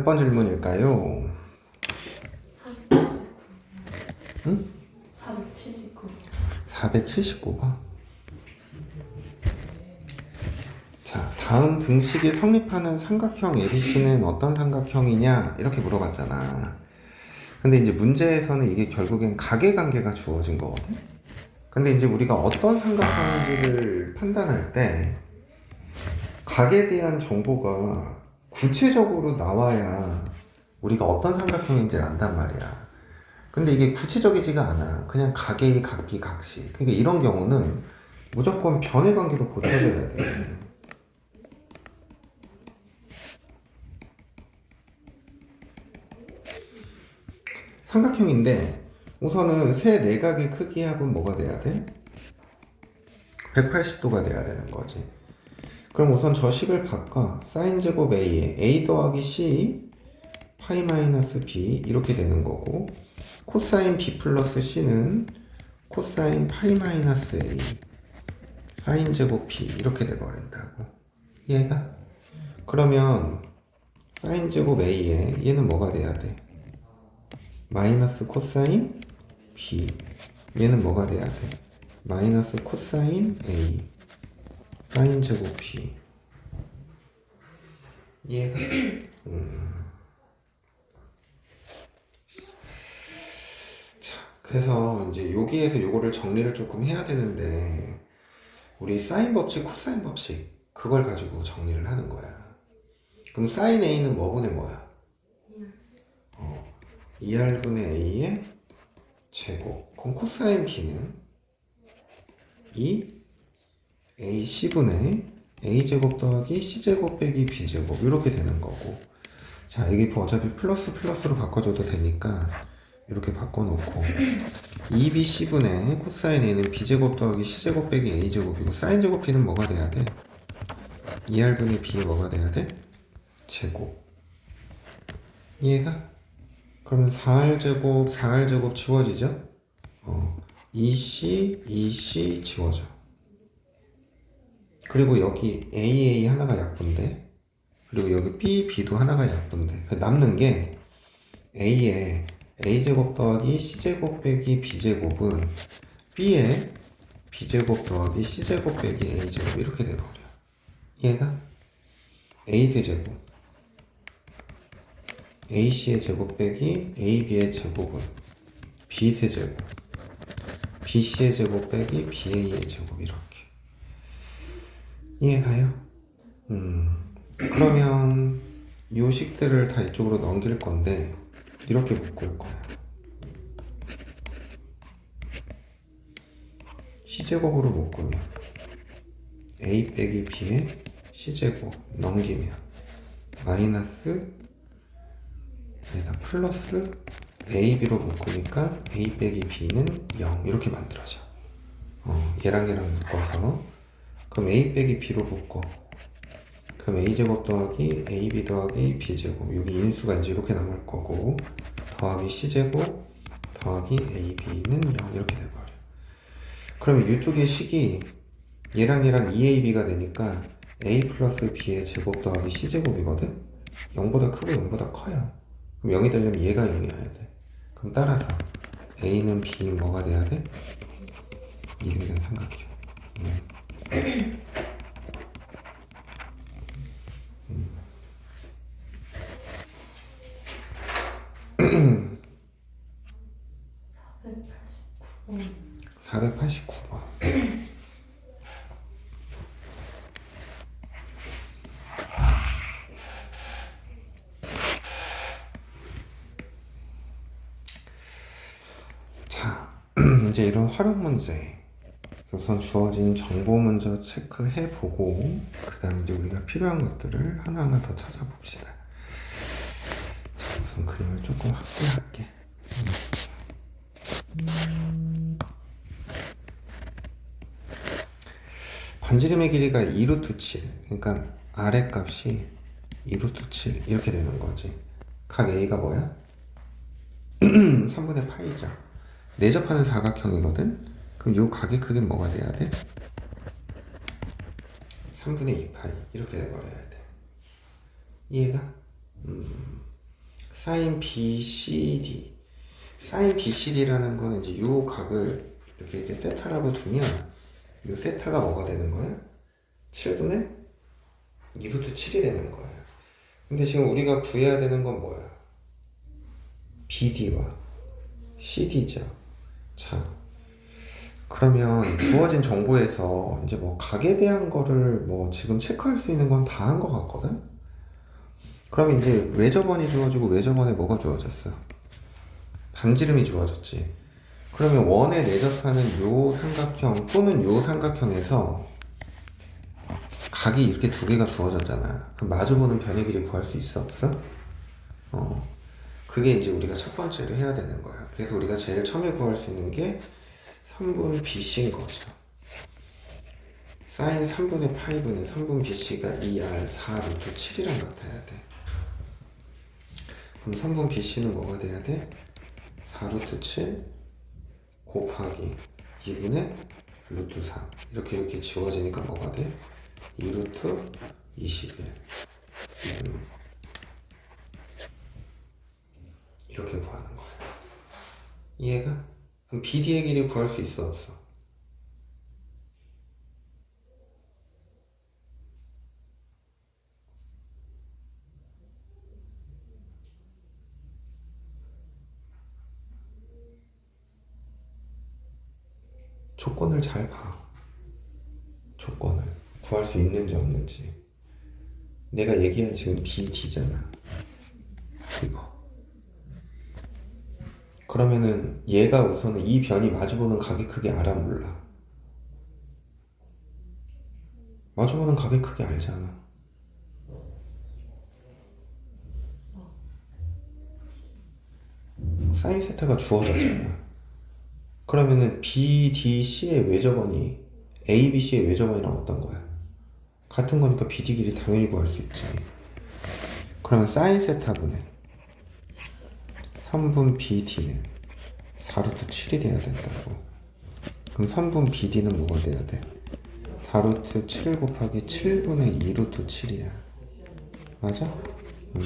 몇 번 질문일까요? 479. 응? 479. 479번. 자, 다음 등식이 성립하는 삼각형 ABC는 어떤 삼각형이냐? 이렇게 물어봤잖아. 근데 이제 문제에서는 이게 결국엔 가계관계가 주어진 거거든? 근데 이제 우리가 어떤 삼각형인지를 판단할 때 각에 대한 정보가 구체적으로 나와야 우리가 어떤 삼각형인지를 안단 말이야. 근데 이게 구체적이지가 않아. 그냥 각의 각기 각시. 그러니까 이런 경우는 무조건 변의 관계로 고쳐줘야 돼. 삼각형인데 우선은 세 내각의 크기 합은 뭐가 돼야 돼? 180도가 돼야 되는 거지. 그럼 우선 저 식을 바꿔. 사인 제곱 a에 a 더하기 c 파이 마이너스 b 이렇게 되는 거고, 코사인 b 플러스 c는 코사인 파이 마이너스 a 사인 제곱 b 이렇게 돼버린다고. 이해가? 그러면 사인 제곱 a에 얘는 뭐가 돼야 돼? 마이너스 코사인 b. 얘는 뭐가 돼야 돼? 마이너스 코사인 a 사인 제곱 b. 이해가? 자, 그래서 이제 여기에서 요거를 정리를 조금 해야 되는데, 우리 사인 법칙, 코사인 법칙 그걸 가지고 정리를 하는 거야. 그럼 사인 a는 뭐분의 뭐야? 2r분의 a의 제곱. 그럼 코사인 b는 2ac분의 a제곱 더하기 c제곱 빼기 b제곱 이렇게 되는 거고, 자 이게 어차피 플러스 플러스로 바꿔줘도 되니까 이렇게 바꿔놓고 2bc분의 코사인 a는 b제곱 더하기 c제곱 빼기 a제곱이고, 사인 제곱 b는 뭐가 돼야 돼? 2r분의 b에 뭐가 돼야 돼? 제곱. 이해가? 그러면 4r제곱 4r제곱 지워지죠? 2c 지워져. 그리고 여기 a 하나가 약분돼. 그리고 여기 b도 하나가 약분돼. 남는 게 a에 a제곱 더하기 c제곱 빼기 b제곱은 b에 b제곱 더하기 c제곱 빼기 a제곱 이렇게 돼버려. 얘가 a세제곱 ac의 제곱 빼기 ab의 제곱은 b세제곱 bc의 제곱 빼기 ba의 제곱 이렇게. 이해가요? 그러면 요 식들을 다 이쪽으로 넘길 건데 이렇게 묶을 거야. c제곱으로 묶으면 a 빼기 b의 c제곱 넘기면 마이너스 여기다 플러스 ab로 묶으니까 a 빼기 b는 0 이렇게 만들어져. 얘랑 얘랑 묶어서 그럼 a 빼기 b로 묶어. 그럼 a제곱 더하기 ab 더하기 b제곱, 여기 인수가 이제 이렇게 남을 거고, 더하기 c제곱 더하기 ab는 0 이렇게 돼버려. 그러면 이쪽의 식이 얘랑 얘랑 2ab가 되니까 a 플러스 b의 제곱 더하기 c제곱이거든? 0보다 크고 0보다 커요. 그럼 0이 되려면 얘가 0이어야 돼. 그럼 따라서 a는 b 뭐가 돼야 돼? 이렇게 된 삼각형. 489번. 자, 이제 이런 활용 문제 우선 주어진 정보 먼저 체크해보고, 그 다음 이제 우리가 필요한 것들을 하나하나 더 찾아봅시다. 자, 우선 그림을 조금 확대할게. 반지름의 길이가 2루트 7, 그러니까 아래 값이 2루트 7 이렇게 되는 거지. 각 A가 뭐야? 3분의 파이죠. 내접하는 사각형이거든? 그럼 요 각의 크기는 뭐가 돼야 돼? 3분의 2파이 이렇게 돼버려야 돼. 이해가? 사인 BCD. 사인 BCD라는 거는 이제 요 각을 이렇게 세타라고 두면 요 세타가 뭐가 되는 거야? 7분의 2루트 7이 되는 거예요. 근데 지금 우리가 구해야 되는 건 뭐야? BD와 CD죠. 자, 그러면 주어진 정보에서 이제 뭐 각에 대한 거를 뭐 지금 체크할 수 있는 건 다 한 것 같거든? 그러면 이제 외접원이 주어지고 외접원에 뭐가 주어졌어? 반지름이 주어졌지. 그러면 원에 내접하는 요 삼각형 또는 요 삼각형에서 각이 이렇게 두 개가 주어졌잖아. 그럼 마주보는 변의 길이 구할 수 있어? 없어? 그게 이제 우리가 첫 번째로 해야 되는 거야. 그래서 우리가 제일 처음에 구할 수 있는 게 3분 BC인 거죠. 사인 3분의 파이분의 3분 BC가 2R 4루트 7이랑 나타나야 돼. 그럼 3분 BC는 뭐가 돼야 돼? 4루트 7 곱하기 2분의 루트 4 이렇게 지워지니까 뭐가 돼? 2루트 21 이렇게 구하는 거야. 이해가? 그럼 BD의 길이 구할 수 있어 없어? 조건을 잘 봐. 조건을 구할 수 있는지 없는지. 내가 얘기한 지금 BD잖아. 이거. 그러면은 얘가 우선은 이 변이 마주보는 각의 크기 알아 몰라? 마주보는 각의 크기 알잖아. 사인 세타가 주어졌잖아. 그러면은 BDC의 외접원이 ABC의 외접원이랑 어떤 거야? 같은 거니까 BD 길이 당연히 구할 수 있지. 그러면 사인 세타분의 3분 BD는 4루트 7이 돼야 된다고. 그럼 3분 BD는 뭐가 돼야 돼? 4루트 7 곱하기 7분의 2루트 7이야. 맞아?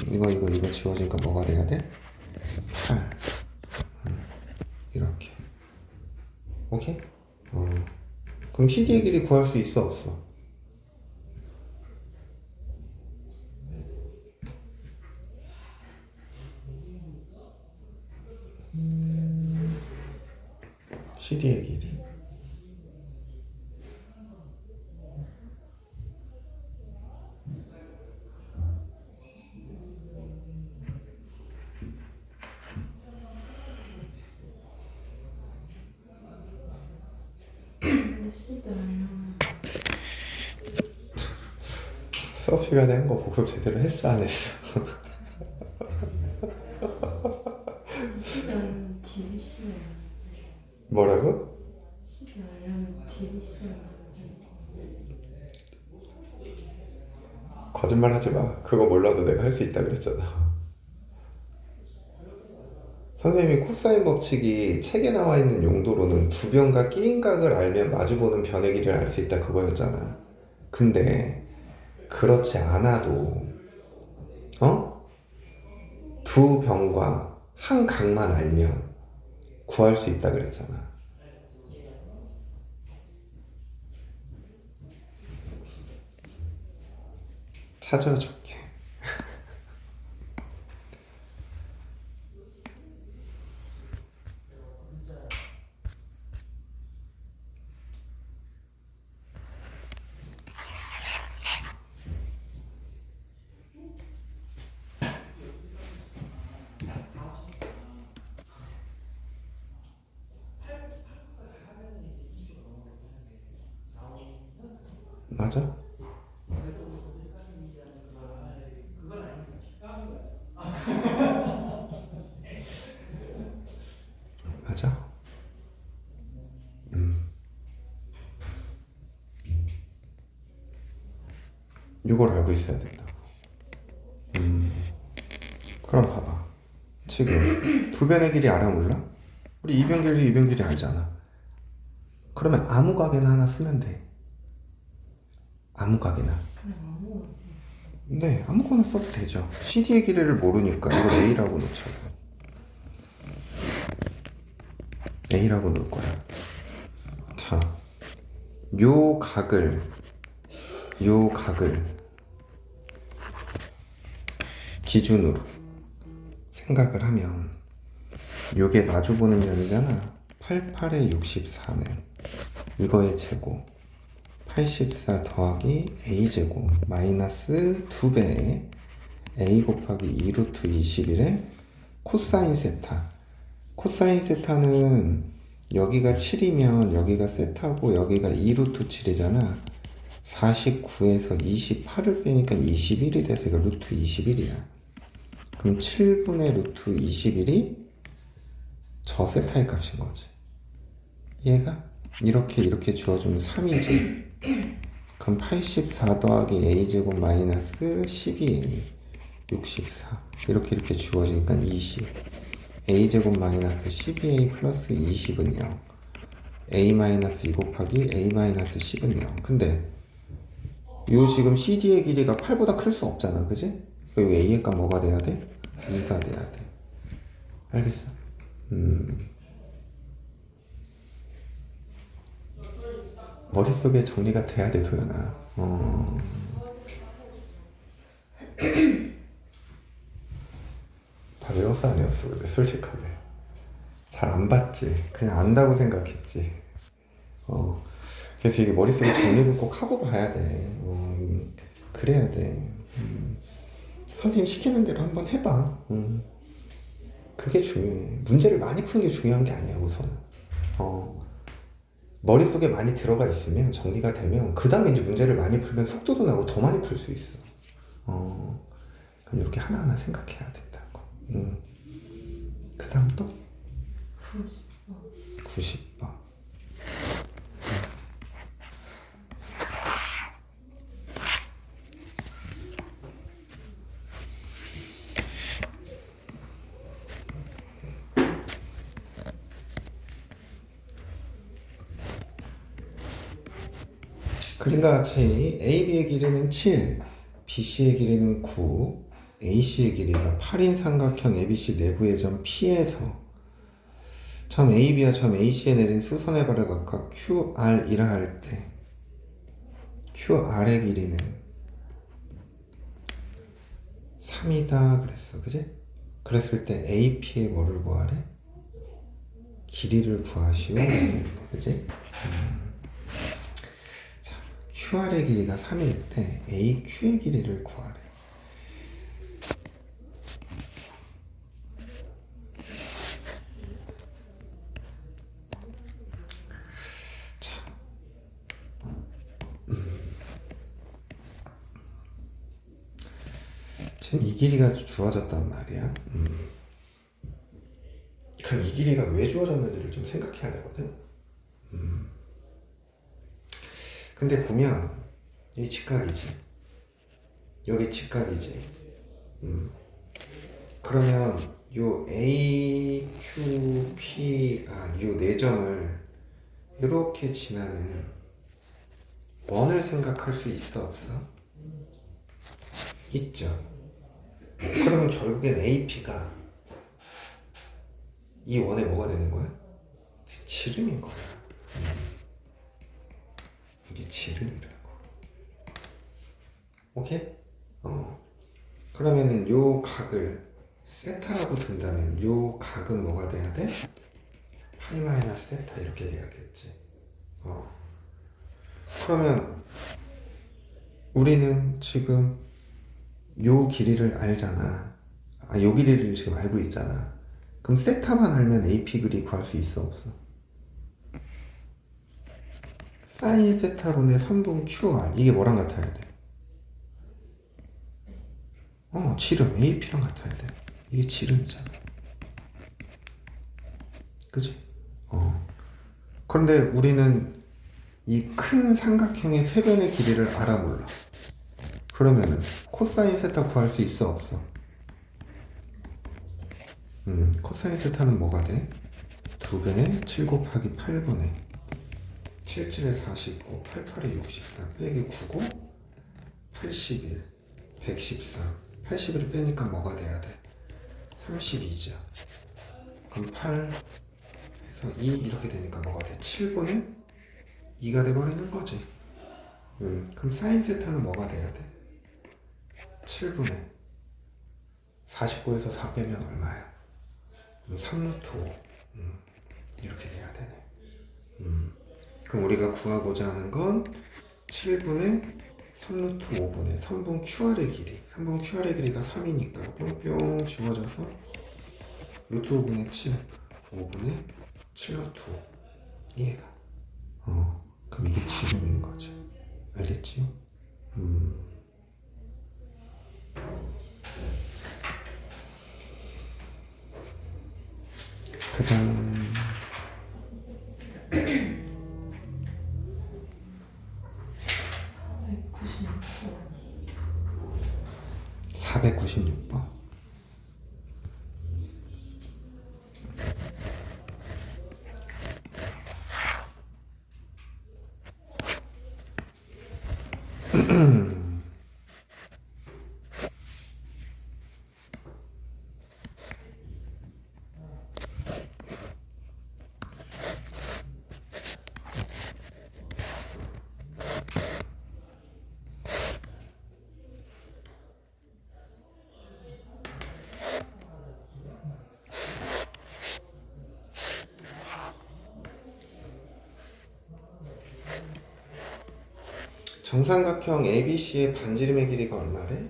이거 지워지니까 뭐가 돼야 돼? 8. 이렇게. 오케이? 그럼 CD의 길이 구할 수 있어 없어? CD의 길이 근데 C별은 수업 시간에 한 거 복습 제대로 했어 안 했어? C별은 DBC예요. 뭐라고? C별은 DBC예요. 거짓말 하지 마. 그거 몰라도 내가 할 수 있다 그랬잖아. 선생님이 코사인 법칙이 책에 나와 있는 용도로는 두 변과 끼인 각을 알면 마주보는 변의 길이를 알 수 있다 그거였잖아. 근데 그렇지 않아도 두 변과 한 각만 알면 구할 수 있다 그랬잖아. 찾아줄게. 맞아? 맞아? 이걸 알고 있어야 된다. 그럼 봐봐. 지금 두 변의 길이 알아 몰라? 우리 이변 길이 알잖아. 그러면 아무 각이나 하나 쓰면 돼. 아무 각이나. 네, 아무거나 써도 되죠. CD의 길이를 모르니까 이걸 A라고 놓자고. A라고 놓을 거야. 자, 요 각을 기준으로 생각을 하면 요게 마주보는 면이잖아. 88에 64는 이거의 제곱 84 더하기 a제곱 마이너스 2배의 a 곱하기 2 루트 21의 코사인 세타. 코사인 세타는 여기가 7이면 여기가 세타고 여기가 2 루트 7이잖아. 49에서 28을 빼니까 21이 돼서 이거 루트 21이야. 그럼 7분의 루트 21이 저 세타의 값인 거지. 얘가 이렇게 주어주면 3이지. 그럼 84 더하기 a제곱 마이너스 12a 64 이렇게 주어지니까 20 a제곱 마이너스 12a 플러스 20은 0 a 마이너스 2 곱하기 a 마이너스 10은 0. 근데 요 지금 CD의 길이가 8보다 클 수 없잖아, 그지? 그럼 a의 값 뭐가 돼야 돼? 2가 돼야 돼. 알겠어? 머릿속에 정리가 돼야 돼, 도연아. 다 외웠어, 안 외웠어? 근데 솔직하게 잘 안 봤지. 그냥 안다고 생각했지. 그래서 이게 머릿속에 정리를 꼭 하고 봐야 돼. 그래야 돼. 선생님 시키는 대로 한번 해봐. 그게 중요해. 문제를 많이 푸는 게 중요한 게 아니야, 우선. 머릿속에 많이 들어가 있으면, 정리가 되면, 그 다음에 이제 문제를 많이 풀면 속도도 나고 더 많이 풀 수 있어. 그럼 이렇게 하나하나 생각해야 된다고. 그 다음 또? 90번. 90번. 그림과 같이 AB의 길이는 7, BC의 길이는 9, AC의 길이가 8인 삼각형 ABC 내부의 점 P에서 점 AB와 점 AC에 내린 수선의 발을 각각 QR이라 할 때 QR의 길이는 3이다 그랬어, 그지? 그랬을 때 AP의 뭐를 구하래? 길이를 구하시오, 그지? QR의 길이가 3일 때 AQ의 길이를 구하래. 자, 지금 이 길이가 주어졌단 말이야. 그럼 이 길이가 왜 주어졌는지를 좀 생각해야 되거든. 근데 보면 이 직각이지, 여기 직각이지. 그러면 요 A, Q, P, R 요 네 점을 이렇게 지나는 원을 생각할 수 있어, 없어? 있죠. 그러면 결국엔 AP가 이 원의 뭐가 되는 거야? 지름인 거야. 이게 지름이라고. 오케이? 그러면은 요 각을 세타라고 둔다면 요 각은 뭐가 돼야 돼? 파이 마이너스 세타 이렇게 돼야겠지. 그러면 우리는 지금 요 길이를 알잖아. 요 길이를 지금 알고 있잖아. 그럼 세타만 알면 AP 길이 구할 수 있어, 없어? 사인 세타분의 3분 QR 이게 뭐랑 같아야 돼? 지름 AP랑 같아야 돼. 이게 지름이잖아, 그치? 그런데 우리는 이 큰 삼각형의 세변의 길이를 알아 몰라. 그러면은 코사인 세타 구할 수 있어, 없어? 코사인 세타는 뭐가 돼? 2배 7 곱하기 8분의 77에 49 88에 64 빼기 99 81 113. 80을 빼니까 뭐가 돼야 돼? 32죠. 그럼 8 해서 2 이렇게 되니까 뭐가 돼? 7분의 2가 돼버리는 거지. 그럼 사인 세타는 뭐가 돼야 돼? 7분의 49에서 4 빼면 얼마야? 3루트 5. 이렇게 돼야 되네. 그럼 우리가 구하고자 하는 건 7분의 3루트 5분의 3분 QR의 길이. 3분 QR의 길이가 3이니까 뿅뿅 지워져서 루트 5분의 7, 5분의 7루트 5. 이해가? 그럼 이게 지름인 거지. 알겠지? 그 다음 496번. 정삼각형 ABC의 반지름의 길이가 얼마래?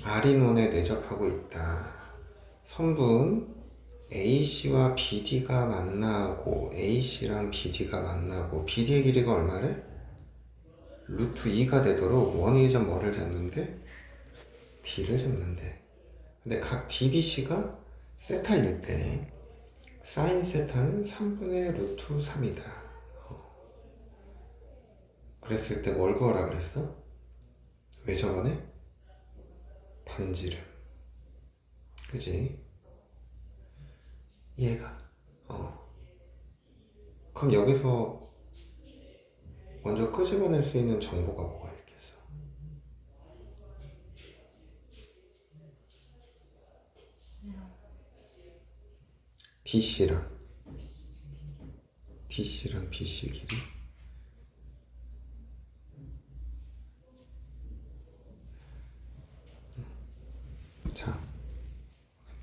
R인원에 내접하고 있다. 선분 AC와 BD가 만나고 AC랑 BD가 만나고 BD의 길이가 얼마래? 루트 2가 되도록 원의 점 뭐를 잡는데? D를 잡는데. 근데 각 DBC가 세타일 때 사인 세타는 3분의 루트 3이다. 그랬을 때 뭘 구하라 그랬어? 왜 저번에? 반지름. 그지? 이해가? 그럼 여기서 먼저 끄집어낼 수 있는 정보가 뭐가 있겠어? DC랑 BC 길이. 자,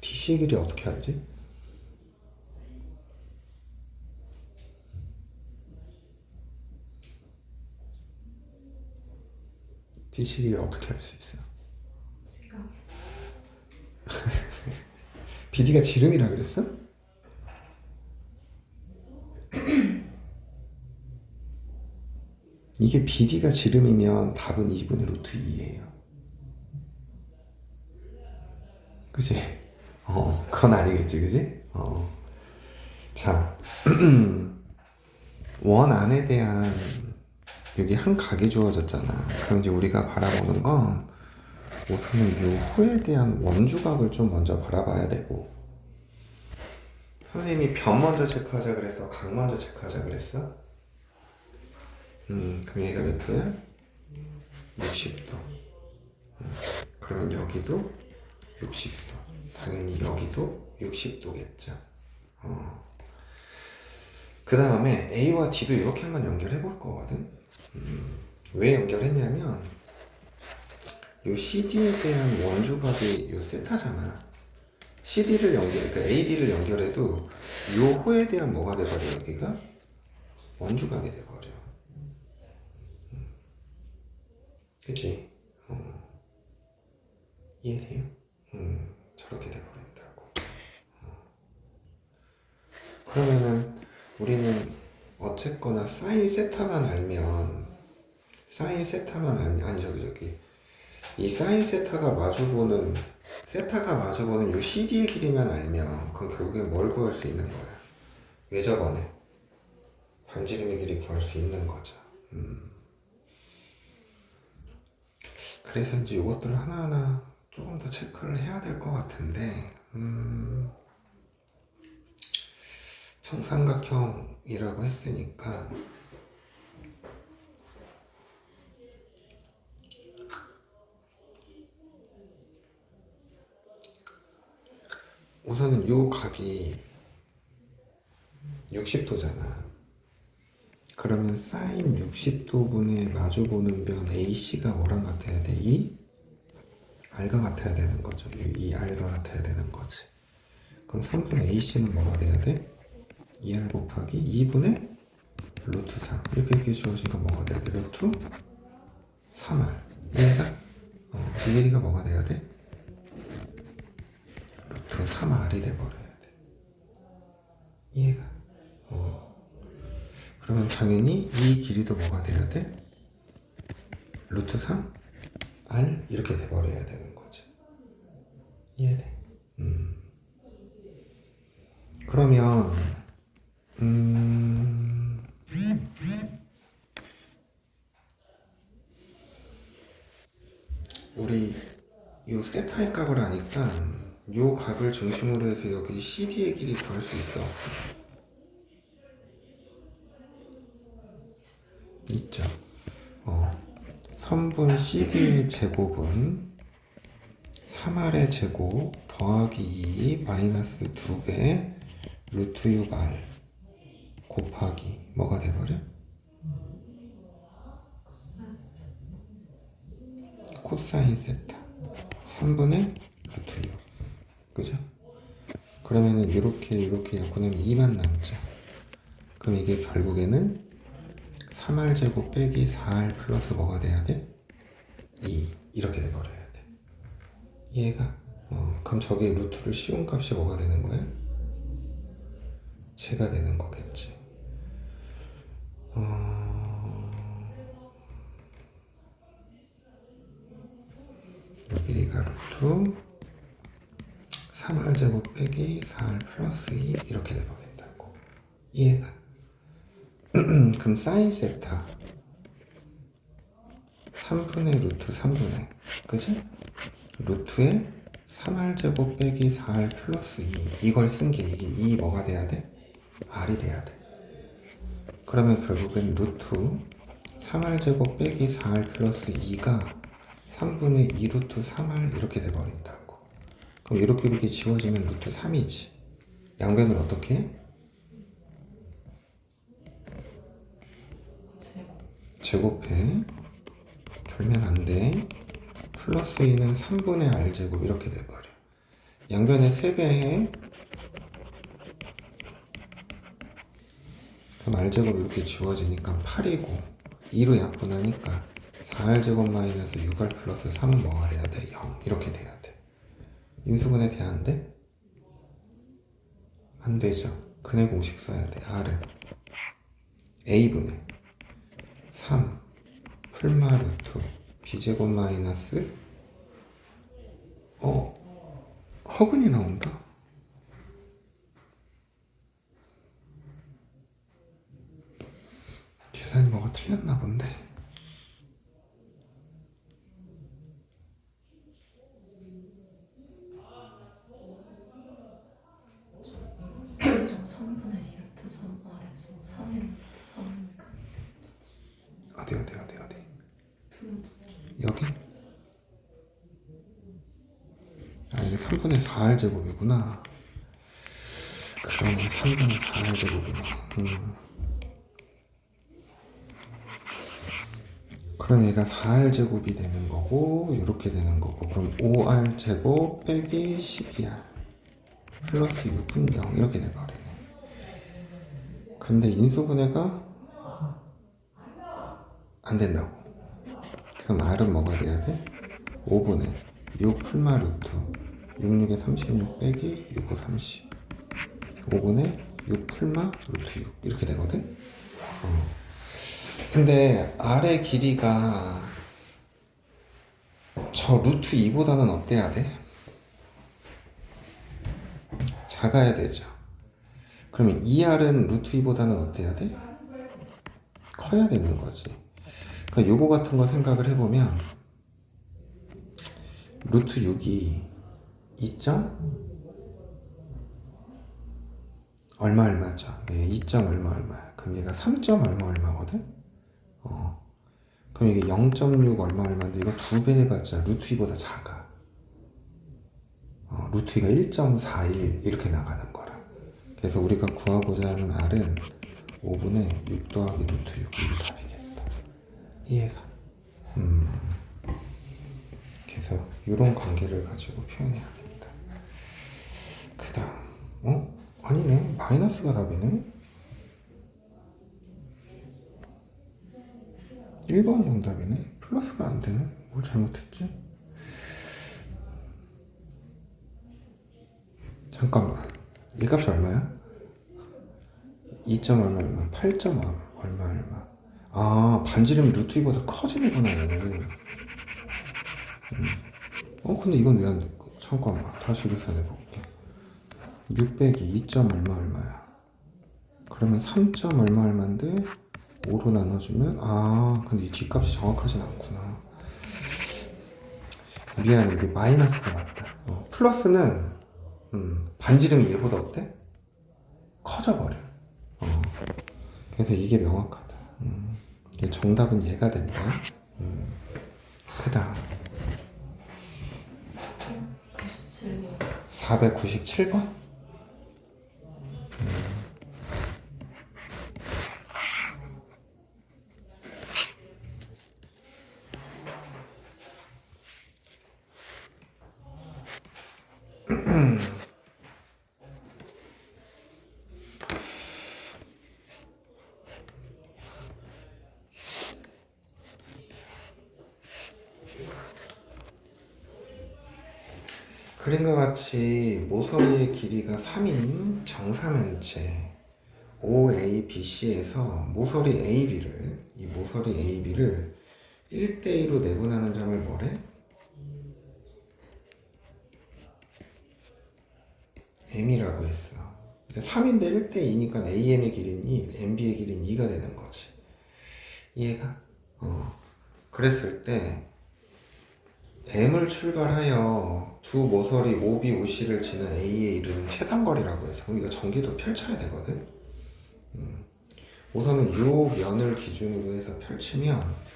DC 길이 어떻게 알지? DC 길이 어떻게 알 수 있어? BD가 지름이라 그랬어? 이게 BD가 지름이면 답은 2분의 루트 2예요. 그치? 그건 아니겠지, 그치? 자, 원 안에 대한 여기 한 각이 주어졌잖아. 그럼 이제 우리가 바라보는 건 우선은 이 호에 대한 원주각을 좀 먼저 바라봐야 되고, 선생님이 변 먼저 체크하자 그래서 각 먼저 체크하자 그랬어? 그럼 얘가 몇 도야? 60도. 그러면 여기도 60도. 당연히 여기도 60도겠죠. 그 다음에 A와 D도 이렇게 한번 연결해 볼 거거든. 왜 연결했냐면 요 CD에 대한 원주각이 요 세타잖아. CD를 그러니까 AD를 연결해도 요 호에 대한 뭐가 돼버려? 여기가 원주각이 돼버려. 그치? 이해돼요? 저렇게 돼버린다고. 그러면은 우리는 어쨌거나 사인 세타만 알면 아니 저기 이 사인 세타가 마주보는 요 CD의 길이만 알면 그럼 결국엔 뭘 구할 수 있는 거야? 왜 저번에 반지름의 길이 구할 수 있는 거죠. 그래서 이제 이것들을 하나하나 조금 더 체크를 해야 될 것 같은데, 정삼각형이라고 했으니까 우선은 요 각이 60도잖아. 그러면 사인 60도분의 마주보는 변 AC가 뭐랑 같아야 돼? 이 R과 같아야 되는 거죠. 이 R과 같아야 되는 거지. 그럼 3분의 AC는 뭐가 돼야 돼? 2R 곱하기 2분의 루트 3. 이렇게 주어지니까 뭐가 돼야 돼? 루트 3R. 얘가 이 길이가 뭐가 돼야 돼? 루트 3R이 돼버려야 돼. 이해가? 그러면 당연히 이 길이도 뭐가 돼야 돼? 루트 3R 이렇게 돼버려야 되는 거죠. 이해돼? 그러면 우리 요 세타의 값을 아니까 요 각을 중심으로 해서 여기 CD의 길이 구할 수 있어. 있죠. 선분 CD의 제곱은 3R의 제곱 더하기 2 마이너스 2배 루트 6R 곱하기 뭐가 돼버려? 코사인 세타 3분의 루트 6. 그죠? 그러면은 이렇게 약분하면 2만 남죠. 그럼 이게 결국에는 3R 제곱 빼기 4R 플러스 뭐가 돼야 돼? 2 이렇게 돼버려야 돼. 이해가? 그럼 저게 루트를 씌운 값이 뭐가 되는 거야? 제가 되는 거겠지. 이 길이가 루트 3R 제곱 빼기 4R 플러스 2 이렇게 돼버린다고. 이해가? 그럼 사인 세타 3분의 루트 3분의 그치? 루트에 3R 제곱 빼기 4R 플러스 2 이걸 쓴 게 이게 2 뭐가 돼야 돼? R이 돼야 돼. 그러면 결국엔 루트 3R 제곱 빼기 4R 플러스 2가 3분의 2 루트 3R 이렇게 돼버린다고. 그럼 이렇게 지워지면 루트 3이지. 양변을 어떻게 해? 제곱해. 졸면 안 돼. 플러스 2는 3분의 R제곱 이렇게 돼버려. 양변에 3배 해. 그럼 R제곱 이렇게 지워지니까 8이고 2로 약분하니까 4R제곱 마이너스 6R 플러스 3은 뭐가 돼야 돼? 0 이렇게 돼야 돼. 인수분해 돼야 안 돼? 안 되죠. 근해 공식 써야 돼. R은 A분의 3 풀마 루트 B제곱 마이너스 허근이 나온다. 계산이 뭐가 틀렸나 본데. 저 3분의 2 루트 3R에서 3의 루트 3이니까 어디 여기? 이게 3분의 4R 제곱이구나. 그러면 3분의 4R 제곱이네. 그럼 얘가 4R 제곱이 되는 거고 이렇게 되는 거고 그럼 5R 제곱 빼기 12R 플러스 6은 0 이렇게 돼버리네. 근데 인수분해가 안 된다고. 그럼 R은 뭐가 돼야 돼? 5분의 6 풀마 루트 66에 36 빼기 65 30 5분의 6 풀마 루트 6 이렇게 되거든? 근데 R의 길이가 저 루트 2보다는 어때야 돼? 작아야 되죠. 그러면 2R은 루트 2보다는 어때야 돼? 커야 되는 거지. 그러니까 요거 같은 거 생각을 해보면 루트 6이 2점 얼마죠? 2점 얼마야. 그럼 얘가 3점 얼마거든? 그럼 이게 0.6 얼마인데 이거 2배 해봤자 루트 2보다 작아. 루트 2가 1.41 이렇게 나가는 거라. 그래서 우리가 구하고자 하는 R은 5분의 6 더하기 루트 6이 답이겠다. 이해가? 그래서 이런 관계를 가지고 표현해야겠다. 그 다음 아니네. 마이너스가 답이네. 1번 정답이네. 플러스가 안 되네. 뭘 잘못했지? 잠깐만. 이 값이 얼마야? 2점 얼마 8점 얼마 아, 반지름이 루트 2보다 커지는구나 얘는. 근데 이건 왜 안 돼? 잠깐만 다시 계산해 볼게. 6 빼기 2점 얼마야. 그러면 3점 얼마인데 5로 나눠주면 근데 이 뒷값이 정확하진 않구나. 미안해. 이게 마이너스가 맞다. 플러스는 반지름이 얘보다 어때? 커져버려. 그래서 이게 명확하다. 정답은 얘가 된다. 그 다음 497번. 그림과 같이 모서리의 길이가 3인 정사면체 OABC에서 모서리 AB를 1대2로 내분하는 점을 뭐래? M이라고 했어. 3인데 1대2니까 AM의 길이는 1, MB의 길이는 2가 되는 거지. 이해가? 그랬을 때 M을 출발하여 두 모서리 OB, OC를 지는 A에 이르는 최단거리라고 해서 그럼 이거 전기도 펼쳐야 되거든. 우선은 요 면을 기준으로 해서 펼치면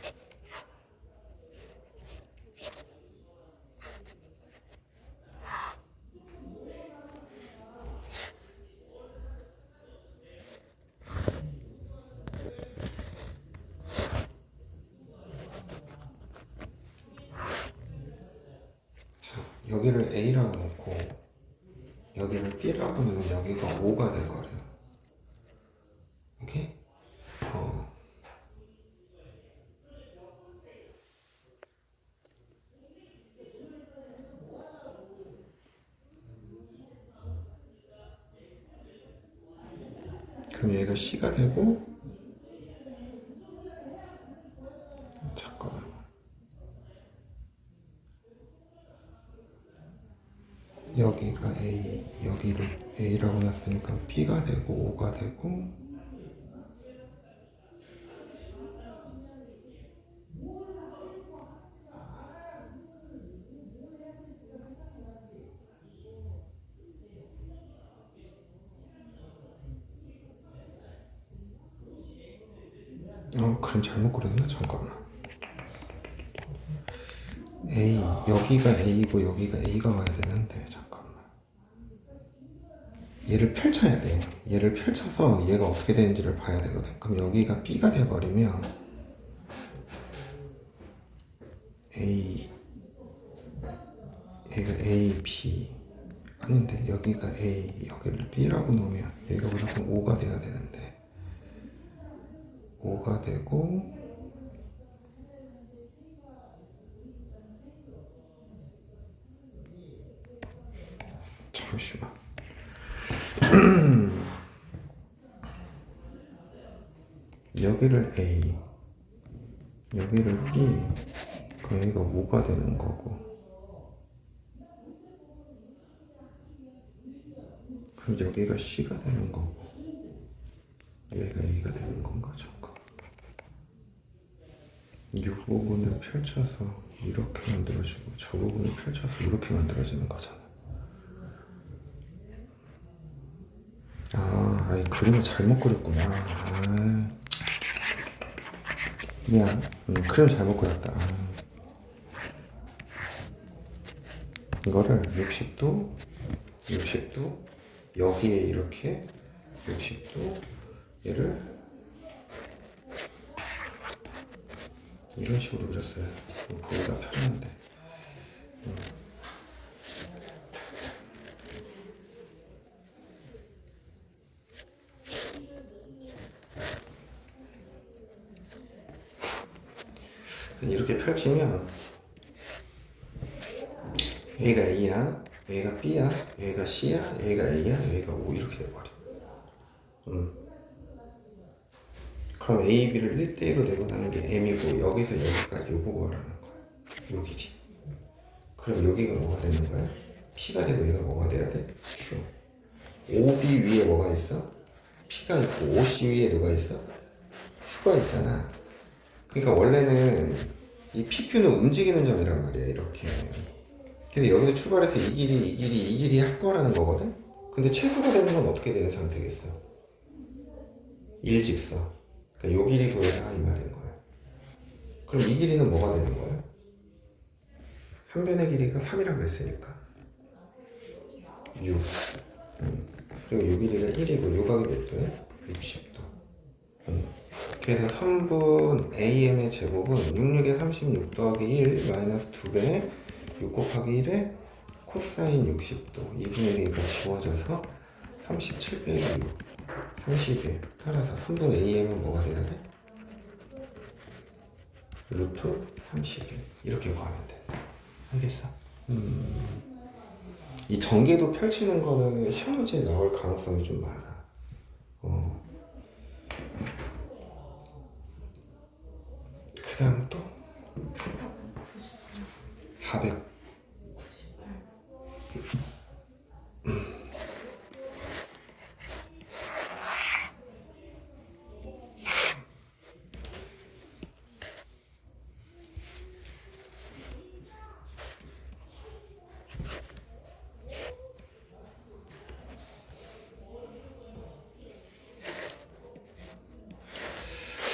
여기를 A라고 놓고 여기를 B라고 놓으면 여기가 5가 돼버려. 오케이? 그럼 얘가 C가 되고 잠깐만 여기가 A, 여기를 A라고 놨으니까 B가 되고 5가 되고 그럼 잘못 그렸나? 잠깐만. A, 여기가 A고 여기가 A가 와야 되는데 잠깐만. 얘를 펼쳐야 돼. 얘를 펼쳐서 얘가 어떻게 되는지를 봐야 되거든. 그럼 여기가 B가 돼버리면 A, 얘가 A, B 아닌데 여기가 A, 여기를 B라고 놓으면 여기가 무조건 5가 돼야 되는데 5가 되고 잠시만 여기를 A 여기를 B 그럼 여기가 5가 되는 거고 그럼 여기가 C가 되는 거고 여기가 A가 되는 건가? 잠깐 이 부분을 펼쳐서 이렇게 만들어지고 저 부분을 펼쳐서 이렇게 만들어지는 거잖아. 아이 그림을 잘못 그렸구나. 미안. 그림 잘못 그렸다. 이거를 60도, 60도, 여기에 이렇게 60도, 얘를 이런 식으로 그렸어요. 보기가 편한데. 이렇게 펼치면 여기가 A야, 여기가 B야, 여기가 C야, 여기가 A야, 여기가 O 이렇게 돼버려. 그럼 A, B를 1대1로 내보내는 게 M이고 여기서 여기까지 요거 구하라는 거야. 요 길이. 그럼 여기가 뭐가 되는 거야? P가 되고 얘가 뭐가 돼야 돼? Q. OB 위에 뭐가 있어? P가 있고 OC 위에 누가 있어? Q가 있잖아. 그러니까 원래는 이 PQ는 움직이는 점이란 말이야. 이렇게. 근데 여기서 출발해서 이 길이, 이 길이, 이 길이 할 거라는 거거든? 근데 최소가 되는 건 어떻게 되는 상태겠어? 일직선. 그러니까 요 길이 구해라 이 말인 거야. 그럼 이 길이는 뭐가 되는 거야? 한 변의 길이가 3이라고 했으니까 6. 그리고 요 길이가 1이고 요 각이 몇 도야? 60도. 그래서 3분 AM의 제곱은 66에 36 더하기 1 마이너스 2배 6 곱하기 1에 코사인 60도 2분의 1이 지워져서 37 빼기 6 31. 따라서 3분 AM은 뭐가 돼야 돼? 루트 31 이렇게 구하면 돼. 알겠어? 이 전개도 펼치는 거는 시험 문제에 나올 가능성이 좀 많아. 그 다음 또 400.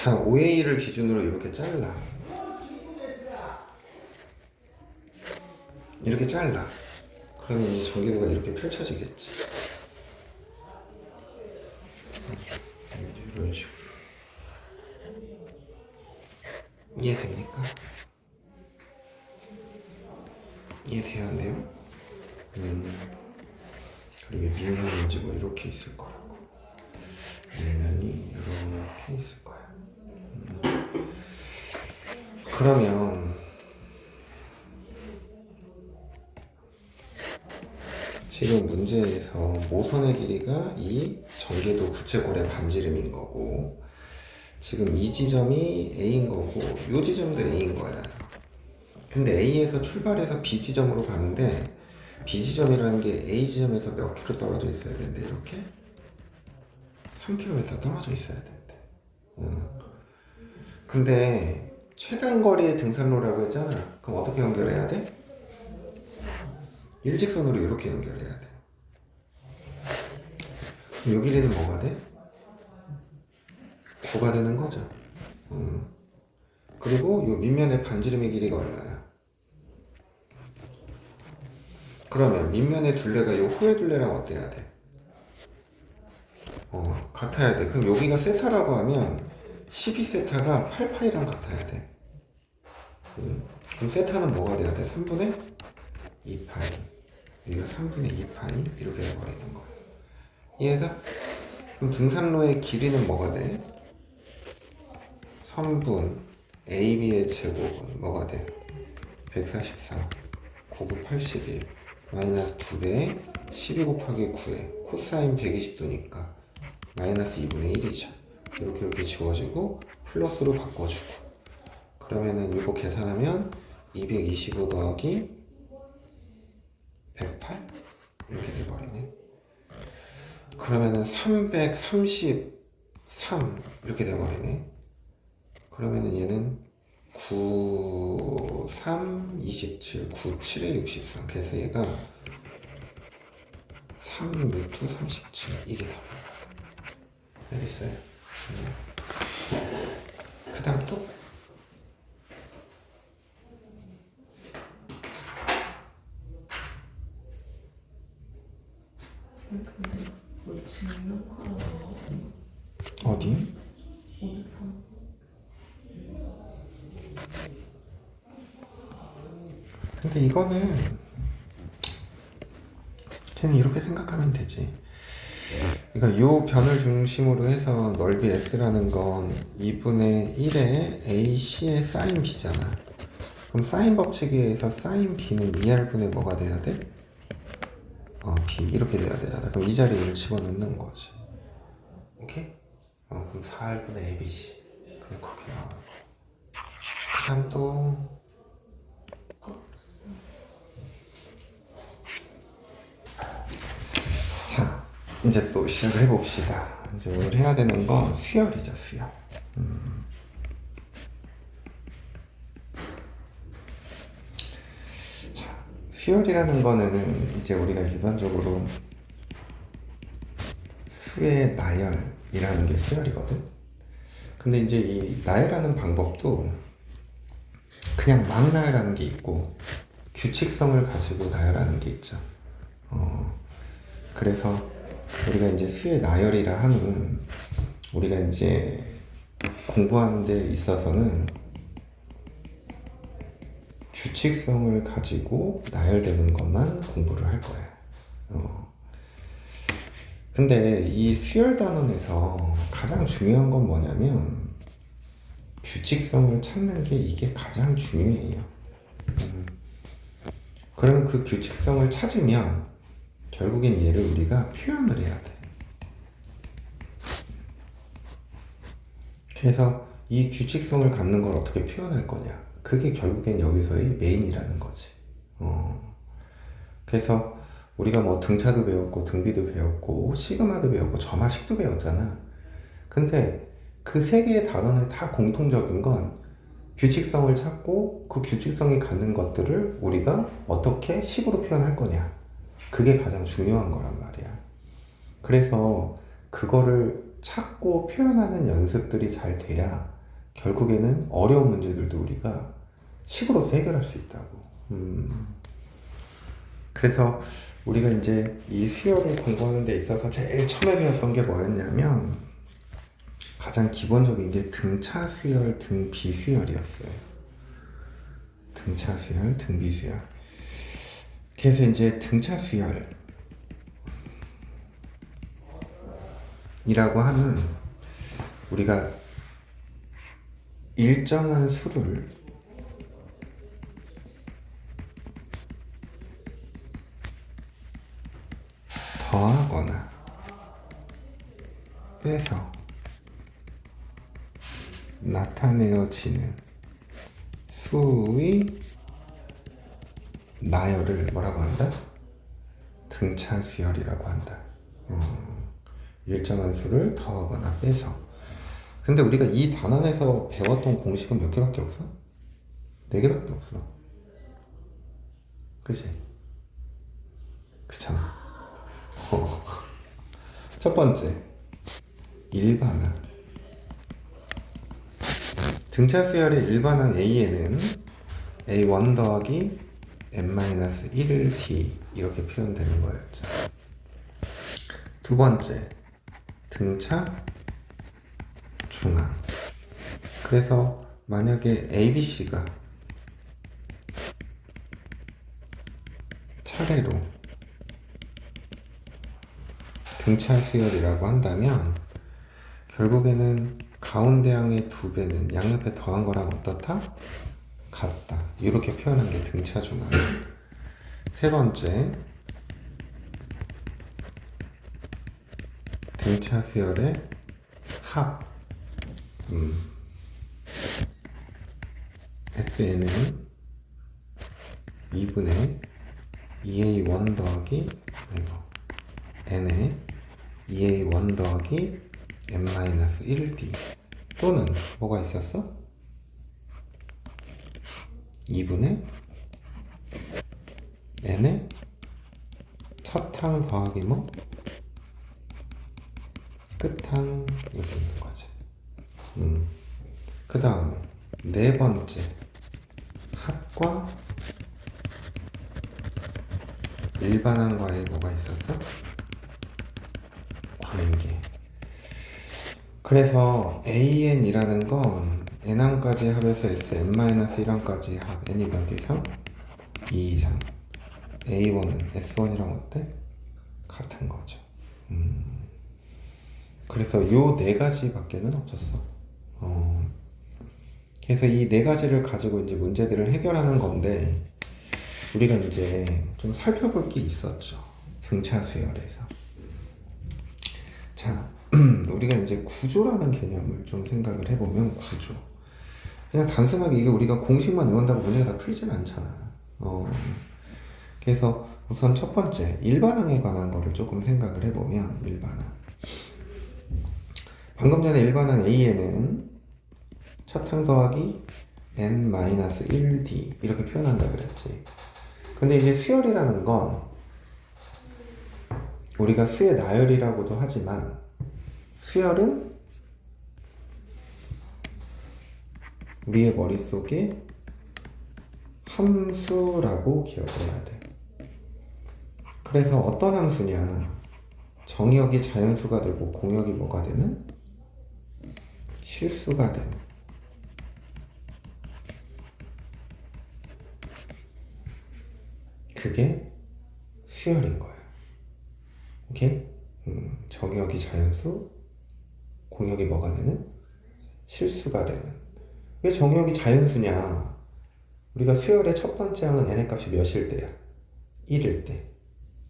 자, 5A를 기준으로 이렇게 잘라. 이렇게 잘라. 그러면 이제 전개도가 이렇게 펼쳐지겠지. 이런 식으로. 이해됩니까? 이해돼야 한대요? 그리고 밀면인지 뭐 이렇게 있을 거라고. 밀면이 이렇게 있을 거야. 그러면 지금 문제에서 모선의 길이가 이 전개도 부채꼴의 반지름인 거고 지금 이 지점이 A인 거고 이 지점도 A인 거야. 근데 A에서 출발해서 B 지점으로 가는데 B 지점이라는 게 A 지점에서 몇 킬로 떨어져 있어야 되는데 이렇게 3km 떨어져 있어야 된대. 근데 최단 거리의 등산로라고 했잖아. 그럼 어떻게 연결해야 돼? 일직선으로 이렇게 연결해야 돼. 그럼 요 길이는 뭐가 돼? 9가 되는 거죠. 그리고 요 밑면의 반지름의 길이가 얼마야? 그러면 밑면의 둘레가 요 후의 둘레랑 어때야 돼? 같아야 돼. 그럼 여기가 세타라고 하면 12세타가 8파이랑 같아야 돼. 그럼 세타는 뭐가 돼야 돼? 3분의 2파이. 여기가 3분의 2파이 이렇게 돼버리는 거야. 이해가? 그럼 등산로의 길이는 뭐가 돼? 3분 AB의 제곱은 뭐가 돼? 144 99 81 마이너스 2배 12 곱하기 9에 코사인 120도니까 마이너스 2분의 1이죠. 이렇게 지워지고 플러스로 바꿔주고 그러면은 이거 계산하면 225 더하기 108 이렇게 돼버리네. 그러면은 333 이렇게 돼버리네. 그러면은 얘는 9, 3, 27, 9, 7에 63. 그래서 얘가 3 루트 37 이게 답입니다. 알겠어요? 그 다음 또? 근데 뭐 증명하라고 어디? 503. 근데 이거는 그냥 이렇게 생각하면 되지. 그러니까 요 변을 중심으로 해서 넓이 S라는 건 2분의 1의 AC의 사인 B잖아. 그럼 사인 법칙에 의해서 사인 B는 2R분의 뭐가 돼야 돼? B 이렇게 돼야 되잖아. 그럼 이 자리에 1을 집어넣는 거지. 오케이? 그럼 4R분의 ABC. 그냥 그렇게 나와요. 그 다음 또 자, 이제 또 시작을 해봅시다. 이제 오늘 해야 되는 건 수열이죠, 수열. 자, 수열이라는 거는 이제 우리가 일반적으로 수의 나열이라는 게 수열이거든. 근데 이제 이 나열하는 방법도 그냥 막 나열하는 게 있고 규칙성을 가지고 나열하는 게 있죠. 그래서 우리가 이제 수의 나열이라 하면 우리가 이제 공부하는 데 있어서는 규칙성을 가지고 나열되는 것만 공부를 할 거야. 근데 이 수열 단원에서 가장 중요한 건 뭐냐면 규칙성을 찾는 게 이게 가장 중요해요. 그러면 그 규칙성을 찾으면 결국엔 얘를 우리가 표현을 해야 돼. 그래서 이 규칙성을 갖는 걸 어떻게 표현할 거냐. 그게 결국엔 여기서의 메인이라는 거지. 그래서 우리가 뭐 등차도 배웠고 등비도 배웠고 시그마도 배웠고 점화식도 배웠잖아. 근데 그 세 개의 단원에 다 공통적인 건 규칙성을 찾고 그 규칙성이 갖는 것들을 우리가 어떻게 식으로 표현할 거냐. 그게 가장 중요한 거란 말이야. 그래서 그거를 찾고 표현하는 연습들이 잘 돼야 결국에는 어려운 문제들도 우리가 식으로서 해결할 수 있다고. 그래서 우리가 이제 이 수열을 공부하는 데 있어서 제일 처음에 배웠던 게 뭐였냐면 가장 기본적인 게 등차 수열, 등비 수열이었어요. 등차 수열, 등비 수열. 그래서 이제 등차 수열이라고 하면 우리가 일정한 수를 더하거나 빼서 나타내어지는 수의 나열을 뭐라고 한다? 등차 수열이라고 한다. 일정한 수를 더하거나 빼서. 근데 우리가 이 단원에서 배웠던 공식은 몇 개밖에 없어? 4개밖에 없어. 그치? 그렇잖아. 첫 번째, 일반항. 등차 수열의 일반항 A에는 A1 더하기 n-1t 이렇게 표현되는 거였죠. 두 번째, 등차 중항. 그래서 만약에 ABC가 차례로 등차 수열이라고 한다면 결국에는 가운데 항의 2배는 양옆에 더한 거랑 어떻다? 같다. 이렇게 표현한 게 등차 중항. 세 번째, 등차 수열의 합. SN은 2분의 2A1 더하기 N에 2A1 더하기 n-1d 또는 뭐가 있었어? 2분의 n의 첫 항 더하기 뭐? 끝항 이렇게 있는 거지. 그 다음에 네 번째, 합과 일반항과의 뭐가 있었어? 그래서 AN이라는 건 N1까지 합해서 Sn-1까지 합. N이 몇 이상? 2 이상. A1은 S1이랑 어때? 같은 거죠. 그래서 요 네 가지밖에는 없었어. 그래서 이 네 가지를 가지고 이제 문제들을 해결하는 건데, 우리가 이제 좀 살펴볼 게 있었죠. 등차 수열에서. 자, 우리가 이제 구조라는 개념을 좀 생각을 해보면, 구조. 그냥 단순하게 이게 우리가 공식만 외운다고 문제가 다 풀진 않잖아. 그래서 우선 첫 번째, 일반항에 관한 거를 조금 생각을 해보면, 일반항. 방금 전에 일반항 A에는 첫 항 더하기 n-1d 이렇게 표현한다 그랬지. 근데 이제 수열이라는 건 우리가 수의 나열이라고도 하지만 수열은 우리의 머릿속에 함수라고 기억해야 돼. 그래서 어떤 함수냐? 정의역이 자연수가 되고 공역이 뭐가 되는? 실수가 되는. 그게 수열인 거예요. 오케이? 정의역이 자연수, 공역이 뭐가 되는? 실수가 되는. 왜 정의역이 자연수냐? 우리가 수열의 첫 번째 항은 n의 값이 몇일 때야? 1일 때.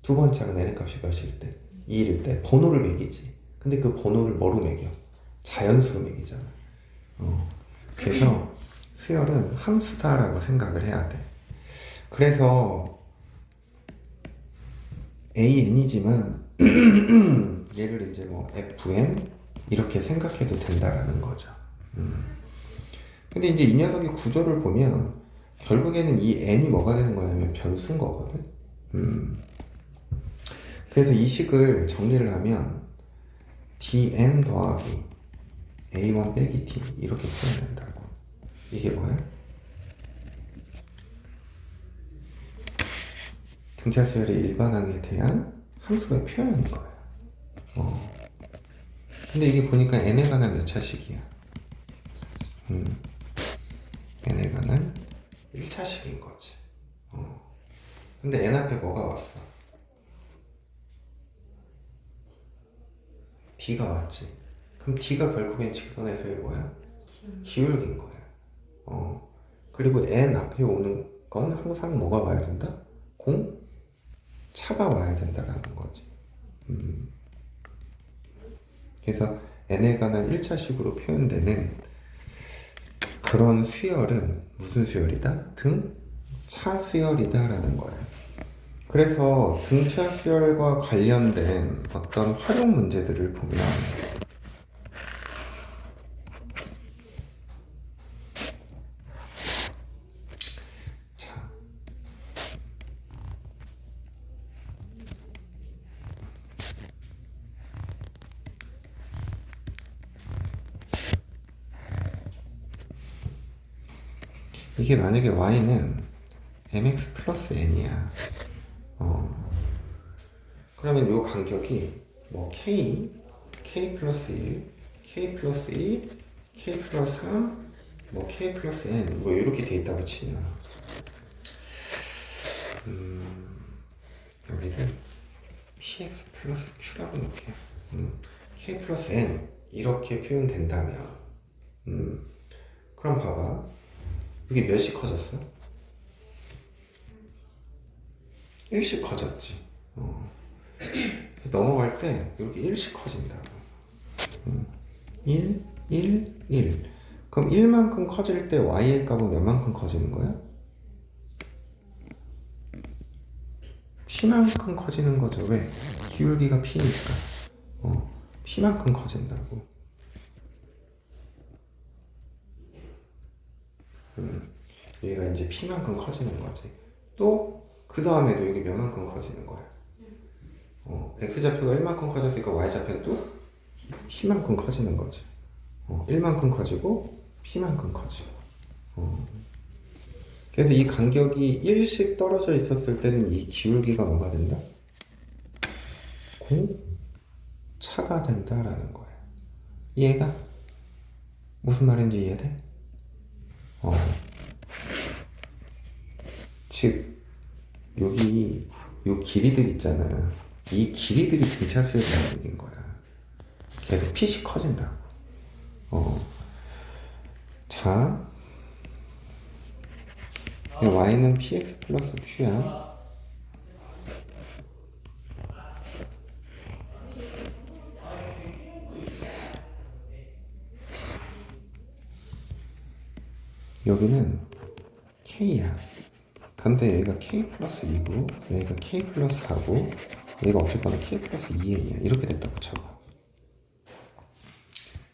두 번째 항은 n의 값이 몇일 때? 2일 때. 번호를 매기지. 근데 그 번호를 뭐로 매겨? 자연수로 매기잖아. 그래서 수열은 함수다라고 생각을 해야 돼. 그래서 AN이지만 얘를 이제 뭐 FN 이렇게 생각해도 된다라는 거죠. 근데 이제 이 녀석의 구조를 보면 결국에는 이 N이 뭐가 되는 거냐면 변수인 거거든. 그래서 이 식을 정리를 하면 dn 더하기 a1 빼기 d 이렇게 표현된다고. 이게 뭐야? 등차수열의 일반항에 대한 함수의 표현인 거예요. 근데 이게 보니까 n에 관한 몇 차식이야? n에 관한 1차식인 거지. 근데 n 앞에 뭐가 왔어? d가 왔지. 그럼 d가 결국엔 직선에서의 뭐야? 기울기인 거야. 그리고 n 앞에 오는 건 항상 뭐가 와야 된다? 차가 와야 된다라는 거지. 그래서 n에 관한 1차식으로 표현되는 그런 수열은 무슨 수열이다? 등차 수열이다라는 거야. 그래서 등차 수열과 관련된 어떤 활용 문제들을 보면 자, 이게 만약에 y는 mx 플러스 n이야. 그러면 요 간격이 뭐 k 플러스 1, k 플러스 2, k 플러스 3, 뭐 k 플러스 n 뭐 이렇게 돼 있다고 치면 여기는 px 플러스 q라고 놓을게요. k 플러스 n 이렇게 표현된다면 그럼 봐봐. 이게 몇이 커졌어? 1씩 커졌지. 그래서 넘어갈 때 이렇게 1씩 커진다고. 1, 1, 1. 그럼 1만큼 커질 때 y의 값은 몇만큼 커지는 거야? p만큼 커지는 거죠. 왜? 기울기가 p니까. p만큼 커진다고. 여기가 이제 p만큼 커지는 거지. 또 그 다음에도 여기 몇만큼 커지는 거야. x좌표가 1만큼 커졌으니까 y좌표는 또 p만큼 커지는 거지. 1만큼 커지고 p만큼 커지고. 그래서 이 간격이 1씩 떨어져 있었을 때는 이 기울기가 뭐가 된다? 공차가 된다라는 거야. 이해가? 무슨 말인지 이해돼? 즉 여기 요 길이들 있잖아. 이 길이들이 등차 수열이라는 얘기인 거야. 계속 핏이 커진다고. 자, y는 px 플러스 q야. 여기는 k야. 근데 얘가 k 플러스 2고 얘가 k 플러스 4고 얘가 어쨌거나 k 플러스 2n이야. 이렇게 됐다고 쳐.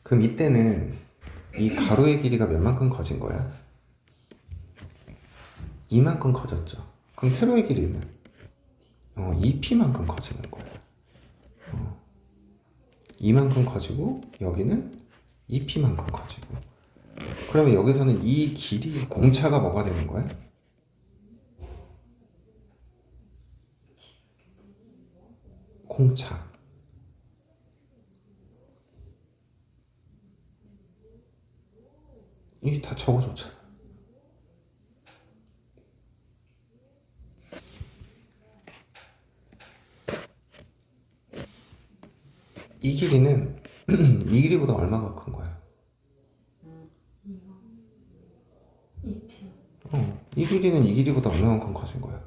그럼 이때는 이 가로의 길이가 몇만큼 커진 거야? 이만큼 커졌죠. 그럼 세로의 길이는 2p만큼 커지는 거야. 이만큼 커지고 여기는 2p만큼 커지고. 그러면 여기서는 이 길이 공차가 뭐가 되는 거야? 공차. 이게 다 적어줬잖아. 이 길이는 이 길이보다 얼마가 큰 거야? 2p. 이 길이는 이 길이보다 얼마만큼 커진 거야?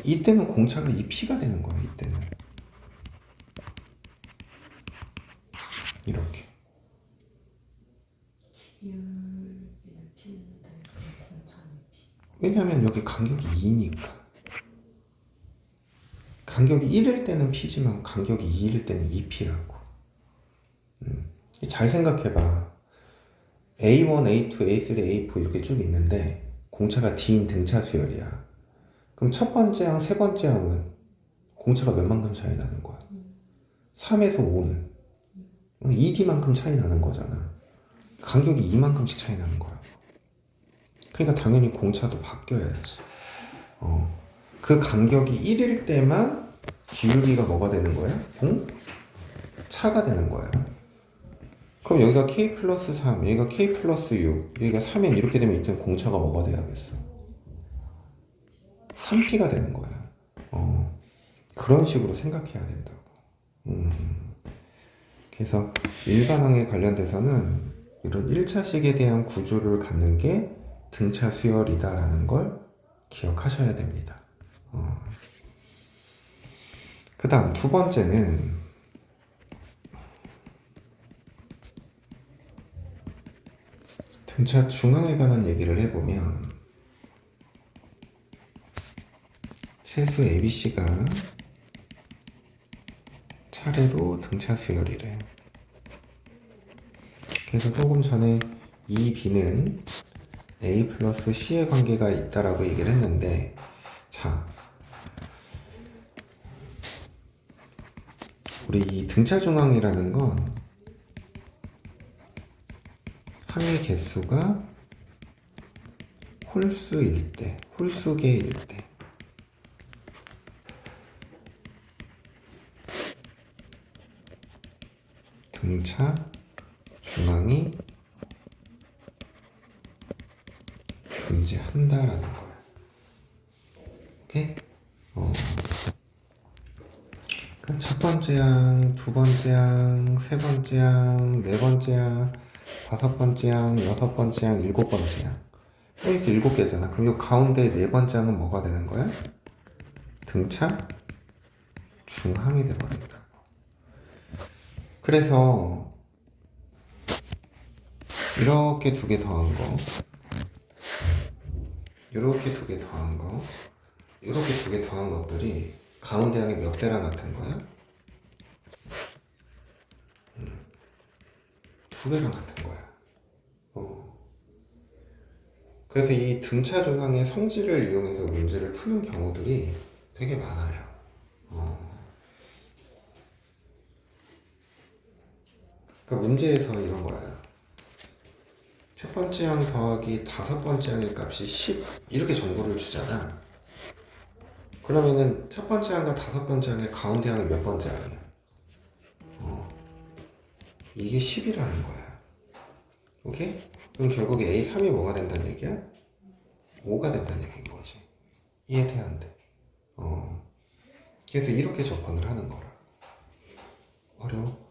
이때는 공차가 2p가 되는 거야. 이때는 이렇게. 기울기는 p인데 공차는 p. 왜냐면 여기 간격이 2니까. 간격이 1일 때는 p지만 간격이 2일 때는 2p라고. 잘 생각해봐. A1, A2, A3, A4 이렇게 쭉 있는데 공차가 D인 등차 수열이야. 그럼 첫 번째 항, 세 번째 항은 공차가 몇만큼 차이 나는 거야? 3에서 5는 2D만큼 차이 나는 거잖아. 간격이 2만큼씩 차이 나는 거야. 그러니까 당연히 공차도 바뀌어야지. 그 간격이 1일 때만 기울기가 뭐가 되는 거야? 차가 되는 거야. 그럼 여기가 K 플러스 3, 여기가 K 플러스 6, 여기가 3면 이렇게 되면 이때는 공차가 뭐가 돼야겠어? 3P가 되는 거야. 그런 식으로 생각해야 된다고. 그래서 일반항에 관련돼서는 이런 1차식에 대한 구조를 갖는 게 등차 수열이다라는 걸 기억하셔야 됩니다. 그 다음 두 번째는 등차 중앙에 관한 얘기를 해보면 세수 ABC가 차례로 등차 수열이래. 그래서 조금 전에 이 B는 A 플러스 C의 관계가 있다라고 얘기를 했는데, 자, 우리 이 등차 중앙이라는 건 항의 개수가 홀수일 때, 홀수계일 때 등차 중앙이 존재한다라는 거야. 오케이? 그럼 첫 번째 항, 두 번째 항, 세 번째 항, 네 번째 항, 다섯 번째 항, 여섯 번째 항, 일곱 번째 항. 여기서 일곱 개잖아. 그럼 이 가운데 네 번째 항은 뭐가 되는 거야? 등차 중항이 돼버린다고. 그래서 이렇게 두 개 더한 거, 이렇게 두 개 더한 거, 이렇게 두 개 더한 것들이 가운데 항의 몇 배랑 같은 거야? 두 배랑 같은 거야. 그래서 이 등차 중앙의 성질을 이용해서 문제를 푸는 경우들이 되게 많아요. 그러니까 문제에서 이런 거야. 첫 번째 항 더하기 다섯 번째 항의 값이 10 이렇게 정보를 주잖아. 그러면은 첫 번째 항과 다섯 번째 항의 가운데 항이 몇 번째 항이야? 이게 10이라는 거야. 오케이? 그럼 결국에 A3이 뭐가 된다는 얘기야? 5가 된다는 얘기인 거지. 이해돼 안 돼? 그래서 이렇게 접근을 하는 거라. 어려워?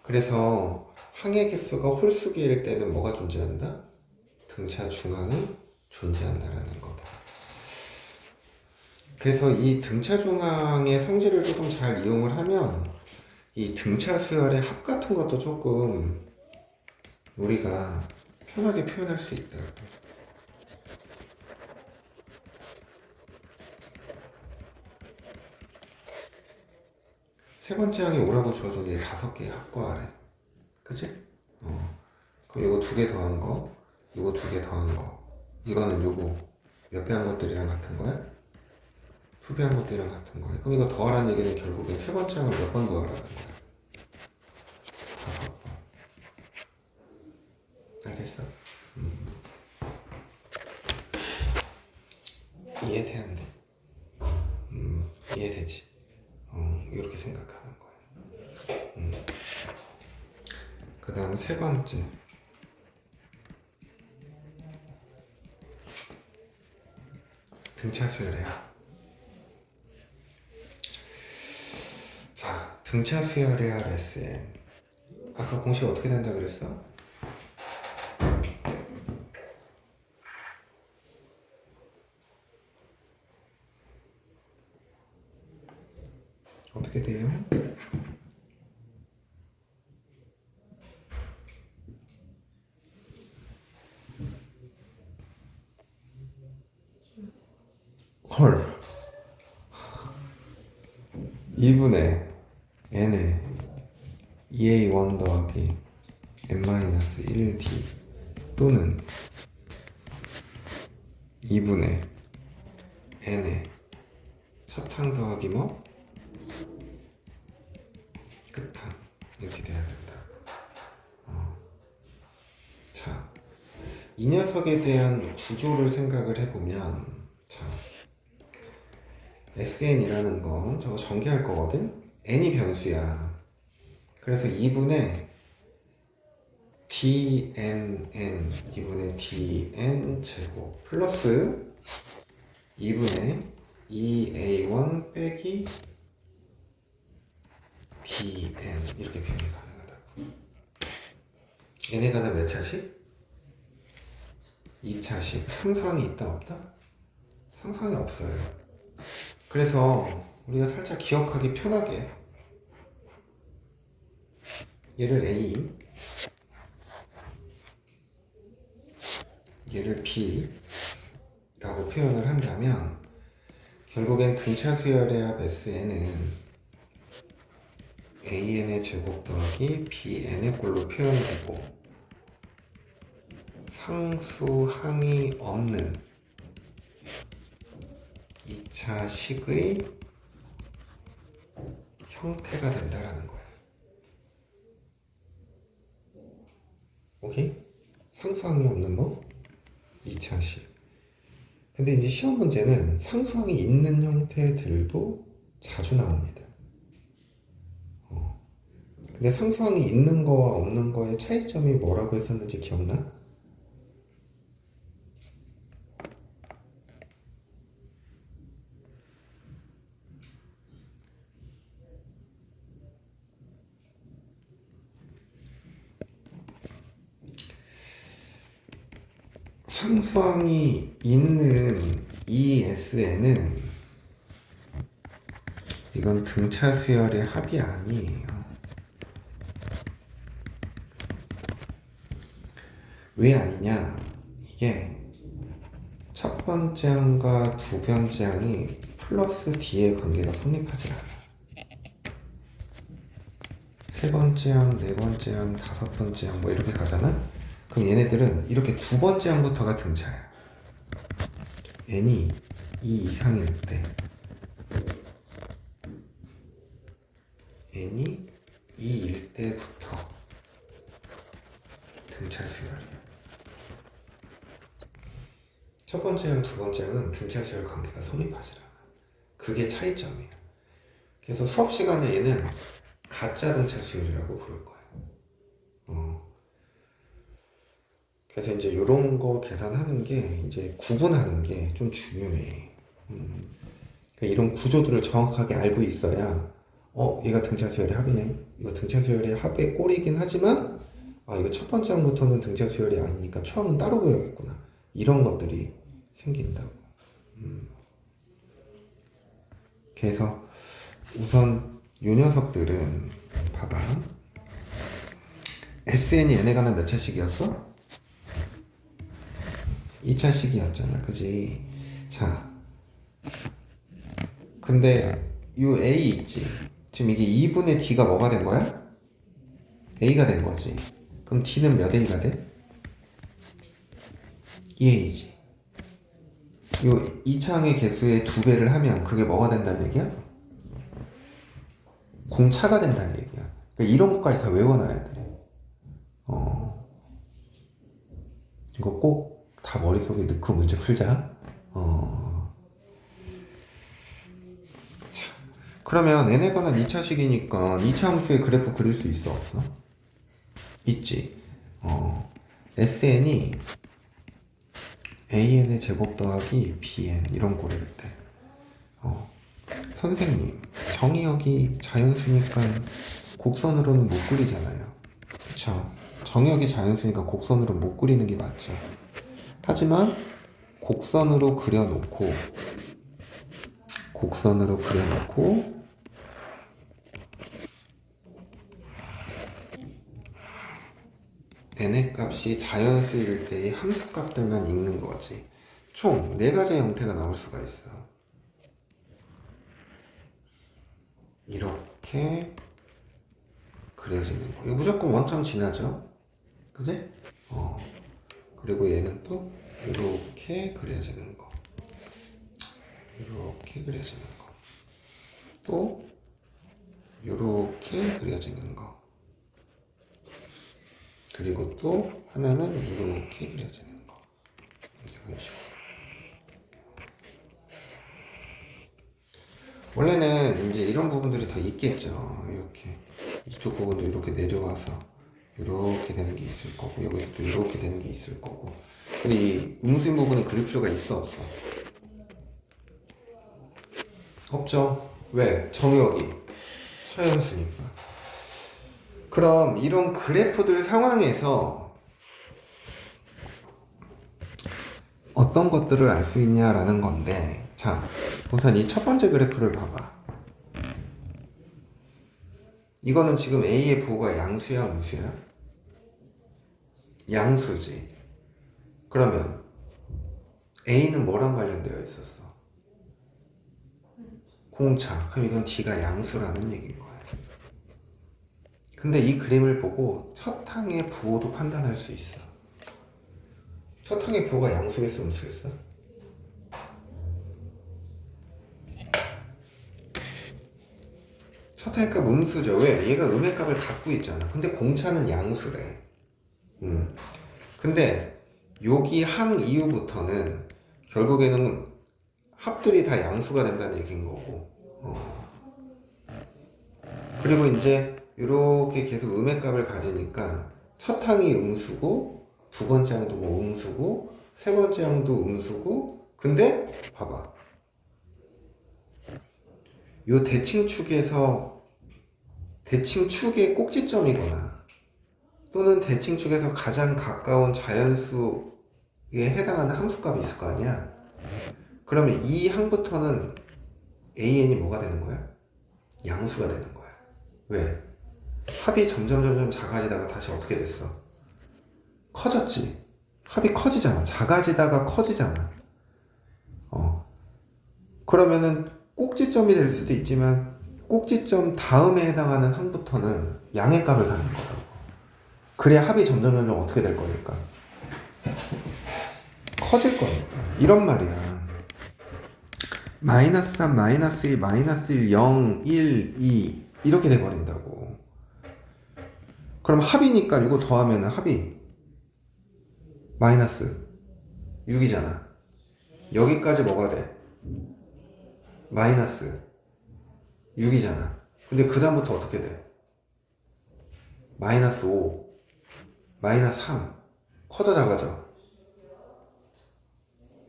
그래서 항의 개수가 홀수기일 때는 뭐가 존재한다? 등차 중앙이 존재한다라는 거다. 그래서 이 등차 중앙의 성질을 조금 잘 이용을 하면 이 등차 수열의 합 같은 것도 조금 우리가 편하게 표현할 수 있더라고. 세 번째 항이 5라고 주어져 얘 5개의 합과하래. 그치? 그럼 이거 2개 더한 거, 이거 2개 더한 거, 이거는 요거 몇 배 한 것들이랑 같은 거야? 2배 한 것들이랑 같은 거야. 그럼 이거 더하라는 얘기는 결국엔 세 번째 항을 몇 번 더하라는 거야? 5번. 알겠어? 이해돼 안 돼? 이해되지? 이렇게 생각하는 거야. 그 다음 세 번째. 등차 수열이야. 자, 등차 수열의 합 SN. 아까 공식 어떻게 된다 그랬어? 어떻게 돼요? 헐. 2분의 n에 2a1 더하기 n-1d 또는 2분의 n에 첫항 더하기 뭐? 끝항 이렇게 돼야 된다. 자, 이 녀석에 대한 구조를 생각을 해보면 자, SN이라는 건 저거 전개할 거거든? n이 변수야. 그래서 2분의 dnn 2분의 dn 제곱 플러스 2분의 2a1 빼기 dn 이렇게 표현이 가능하다. n에 관한 몇 차식? 2차식. 상수항이 있다 없다? 상수항이 없어요. 그래서 우리가 살짝 기억하기 편하게 얘를 A, 얘를 B라고 표현을 한다면 결국엔 등차 수열의 합 SN은 AN의 제곱 더하기 BN의 꼴로 표현되고 상수항이 없는 2차 식의 형태가 된다라는 거야. 오케이? 상수항이 없는 뭐? 2차 식. 근데 이제 시험 문제는 상수항이 있는 형태들도 자주 나옵니다. 근데 상수항이 있는 거와 없는 거의 차이점이 뭐라고 했었는지 기억나? 상수항이 있는 ESN은 이건 등차 수열의 합이 아니에요. 왜 아니냐? 이게 첫 번째 항과 두 번째 항이 플러스 D의 관계가 성립하지 않아. 세 번째 항, 네 번째 항, 다섯 번째 항 뭐 이렇게 가잖아? 그럼 얘네들은 이렇게 두 번째 항부터가 등차야. n이 2 이상일 때 n이 2일 때부터 등차 수열이야. 첫 번째 항, 두 번째 항은 등차 수열 관계가 성립하지 않아. 그게 차이점이야. 그래서 수업 시간에 얘는 가짜 등차 수열이라고 부를 거야. 그래서 이제 이런 거 계산하는 게 이제 구분하는 게 좀 중요해. 그러니까 이런 구조들을 정확하게 알고 있어야 얘가 등차 수열의 합이네. 이거 등차 수열의 합의 꼴이긴 하지만 이거 첫 번째 항부터는 등차 수열이 아니니까 초항은 따로 구해야겠구나. 이런 것들이 생긴다고. 그래서 우선 이 녀석들은 봐봐. SN이 얘네 가는 몇 차식이었어? 2차식이었잖아, 그지? 자, 근데 요 A 있지? 지금 이게 2분의 D가 뭐가 된 거야? A가 된 거지. 그럼 D는 몇 A가 돼? 2A지. 요 2차항의 개수의 2배를 하면 그게 뭐가 된다는 얘기야? 공차가 된다는 얘기야. 그러니까 이런 것까지 다 외워놔야 돼. 이거 꼭 다 머릿속에 넣고 문제 풀자. 자, 그러면 n에 관한 2차식이니까 2차 함수의 그래프 그릴 수 있어, 없어? 있지. SN이 AN의 제곱 더하기 BN 이런 꼴일 때 선생님 정의역이 자연수니까 곡선으로는 못 그리잖아요. 그쵸? 정의역이 자연수니까 곡선으로 못 그리는 게 맞죠. 하지만 곡선으로 그려놓고 n의 값이 자연수일 때의 함수 값들만 읽는 거지. 총 4가지의 형태가 나올 수가 있어. 이렇게 그려지는 거. 이거 무조건 원점 지나죠? 그지? 그리고 얘는 또 이렇게 그려지는 거. 이렇게 그려지는 거. 또 이렇게 그려지는 거. 그리고 또 하나는 이렇게 그려지는 거. 이런 식으로. 원래는 이제 이런 부분들이 더 있겠죠. 이렇게 이쪽 부분도 이렇게 내려와서 이렇게 되는 게 있을 거고, 여기서 또 이렇게 되는 게 있을 거고. 근데 이 음수인 부분은 그릴 필요가 있어, 없어? 없죠. 왜? 정의역이 차연수니까. 그럼 이런 그래프들 상황에서 어떤 것들을 알 수 있냐라는 건데, 자, 우선 이 첫 번째 그래프를 봐봐. 이거는 지금 A의 부호가 양수야, 음수야? 양수지. 그러면 A는 뭐랑 관련되어 있었어? 공차. 그럼 이건 D가 양수라는 얘기인 거야. 근데 이 그림을 보고 첫 항의 부호도 판단할 수 있어. 첫 항의 부호가 양수겠어, 음수겠어? 첫 항의 값 음수죠. 왜? 얘가 음의 값을 갖고 있잖아. 근데 공차는 양수래. 근데 여기 항 이후부터는 결국에는 합들이 다 양수가 된다는 얘기인 거고. 그리고 이제 이렇게 계속 음의 값을 가지니까 첫 항이 음수고 두 번째 항도 뭐 음수고 세 번째 항도 음수고. 근데 봐봐, 요 대칭축의 꼭지점이거나 또는 대칭축에서 가장 가까운 자연수에 해당하는 함수값이 있을 거 아니야. 그러면 이 항부터는 AN이 뭐가 되는 거야? 양수가 되는 거야. 왜? 합이 점점 작아지다가 다시 어떻게 됐어? 커졌지. 합이 커지잖아. 작아지다가 커지잖아. 그러면은 꼭지점이 될 수도 있지만 꼭지점 다음에 해당하는 항부터는 양의 값을 갖는 거라고. 그래야 합이 점점 어떻게 될 거니까? 커질 거니까. 이런 말이야. 마이너스 3, 마이너스 1, 마이너스 1, 0, 1, 2 이렇게 돼버린다고. 그럼 합이니까 이거 더하면은 합이 마이너스 6이잖아. 여기까지 뭐가 돼? 마이너스 6이잖아. 근데 그 다음부터 어떻게 돼? 마이너스 5, 마이너스 3. 커져 작아져?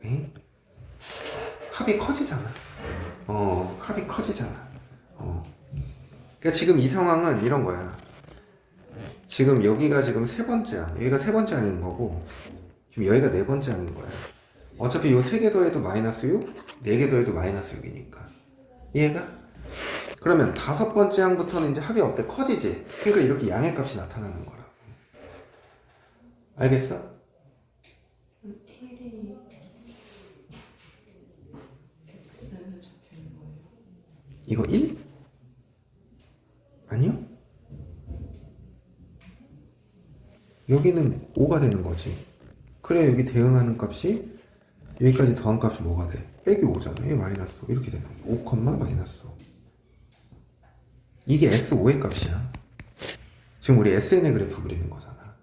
에? 합이 커지잖아. 합이 커지잖아. 그러니까 지금 이 상황은 이런 거야. 지금 여기가 지금 세 번째 항, 여기가 세 번째 항인 거고, 지금 여기가 네 번째 항인 거야. 어차피 요 세 개 더해도 마이너스 6, 네 개 더해도 마이너스 6이니까. 이해가? 그러면 다섯 번째 항부터는 이제 합이 어때? 커지지? 그러니까 이렇게 양의 값이 나타나는 거라고. 알겠어? 1이 x 잡혀있는 거예요. 이거 1? 아니요? 여기는 5가 되는 거지. 그래, 여기 대응하는 값이 여기까지 더한 값이 뭐가 돼? 빼기 5잖아. 이게 마이너스 5. 이렇게 되는 거야. 5, 마이너스 5. 이게 S5의 값이야. 지금 우리 SN의 그래프 그리는 거잖아.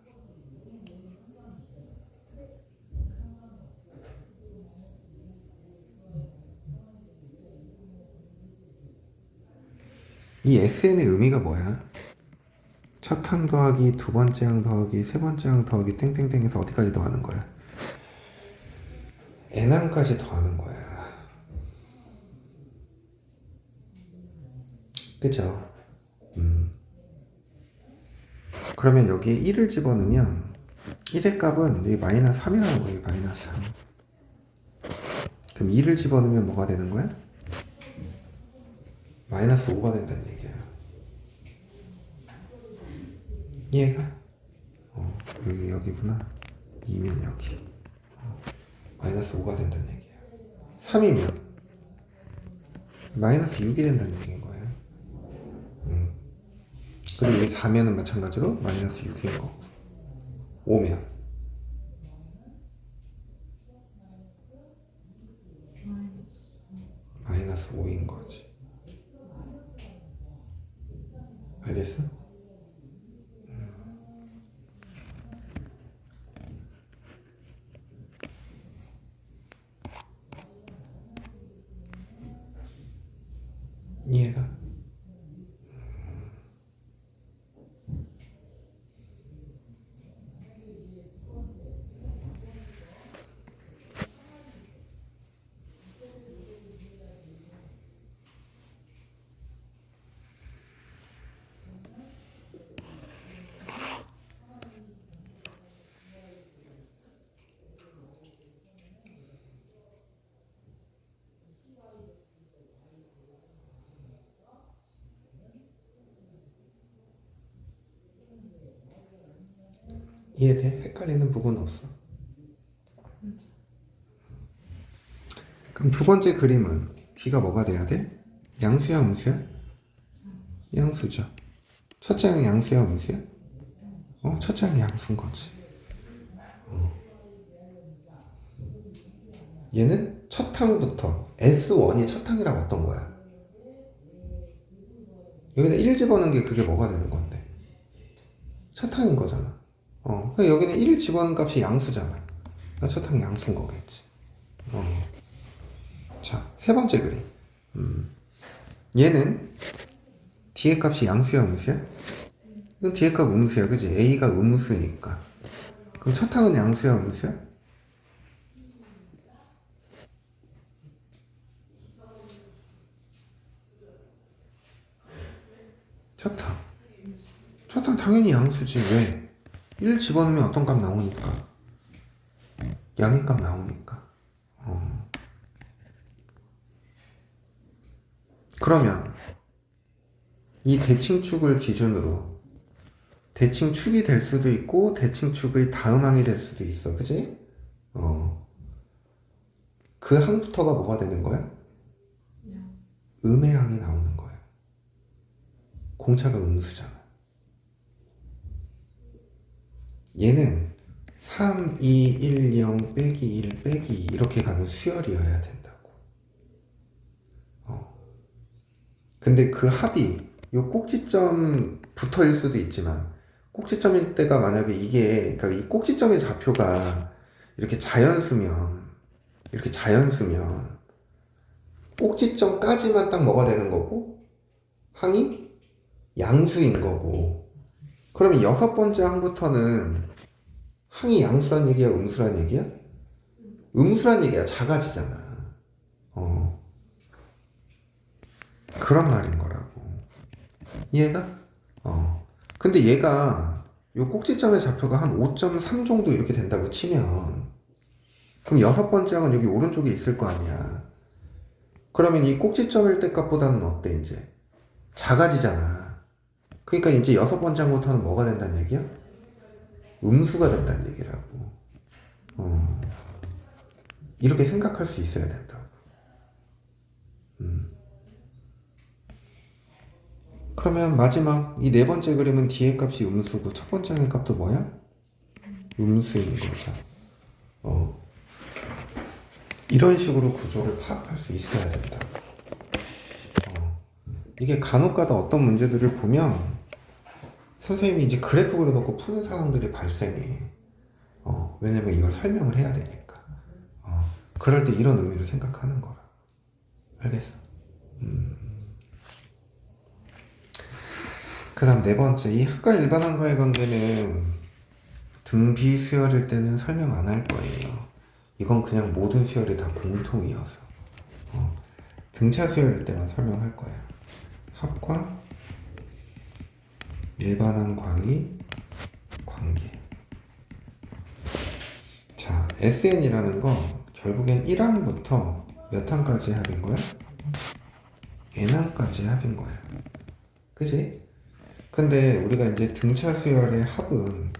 이 SN의 의미가 뭐야? 첫 항 더하기 두 번째 항 더하기 세 번째 항 더하기 땡땡땡에서 어디까지 더하는 거야? n항까지 더하는 거야. 그죠? 그러면 여기에 1을 집어넣으면 1의 값은 여기 마이너스 3이라는 거예요. 마이너스 3. 그럼 2를 집어넣으면 뭐가 되는 거야? 마이너스 5가 된다는 얘기야. 이해가? 여기구나. 2면 여기. 마이너스 5가 된다는 얘기야. 3이면 마이너스 6이 된다는 얘기인 거야. 그리고 여기 4면은 마찬가지로 마이너스 6인 거고. 5면 마이너스 5인 거지. 알겠어? 이해가? 이해돼? 헷갈리는 부분 없어? 그럼 두 번째 그림은 뒤가 뭐가 돼야 돼? 양수야, 음수야? 양수죠. 첫째 항이 양수야, 음수야? 첫째 항이 양수인 거지. 얘는 첫 항부터 S1이 첫 항이라고 어떤 거야? 여기다 1 집어넣은 게 그게 뭐가 되는 건데? 첫 항인 거잖아. 그러니까 여기는 1 집어넣은 값이 양수잖아. 그러니까 첫 항이 양수인 거겠지. 자, 세 번째 그림. 얘는 뒤에 값이 양수야, 음수야? 이건 뒤에 값 음수야, 그지? A가 음수니까. 그럼 첫 항은 양수야, 음수야? 첫 항. 첫 항 당연히 양수지. 왜? 1 집어넣으면 어떤 값 나오니까. 양의 값 나오니까. 그러면 이 대칭축을 기준으로 대칭축이 될 수도 있고 대칭축의 다음 항이 될 수도 있어. 그지? 그 항부터가 뭐가 되는 거야? 음의 항이 나오는 거야. 공차가 음수잖아. 얘는 3, 2, 1, 0, 빼기 1, 빼기 2 이렇게 가는 수열이어야 된다고. 근데 그 합이 요 꼭지점 부터일 수도 있지만 꼭지점일 때가 만약에 이게 그러니까 이 꼭지점의 좌표가 이렇게 자연수면 꼭지점까지만 딱 뭐가 되는 거고 항이 양수인 거고 그러면 여섯 번째 항부터는 항이 양수란 얘기야, 음수란 얘기야? 음수란 얘기야. 작아지잖아. 그런 말인 거라고. 이해가? 근데 얘가 요 꼭지점의 좌표가 한 5.3 정도 이렇게 된다고 치면 그럼 여섯 번째 항은 여기 오른쪽에 있을 거 아니야. 그러면 이 꼭지점일 때 값보다는 어때 이제? 작아지잖아. 그러니까 이제 여섯 번째 항부터는 뭐가 된다는 얘기야? 음수가 된다는 얘기라고. 이렇게 생각할 수 있어야 된다고. 그러면 마지막 이 네 번째 그림은 뒤에 값이 음수고 첫 번째 항의 값도 뭐야? 음수인 거죠. 이런 식으로 구조를 파악할 수 있어야 된다. 이게 간혹가다 어떤 문제들을 보면 선생님이 이제 그래프 그려놓고 푸는 상황들이 발생해. 왜냐면 이걸 설명을 해야 되니까. 그럴 때 이런 의미로 생각하는 거라. 알겠어? 그 다음 네 번째, 이 학과 일반항과의 관계는 등비 수열일 때는 설명 안 할 거예요. 이건 그냥 모든 수열이 다 공통이어서. 등차 수열일 때만 설명할 거야. 합과 일반항과의 관계. 자, SN이라는 거 결국엔 1항부터 몇 항까지 합인 거야? n항까지 합인 거야. 그지? 근데 우리가 이제 등차 수열의 합은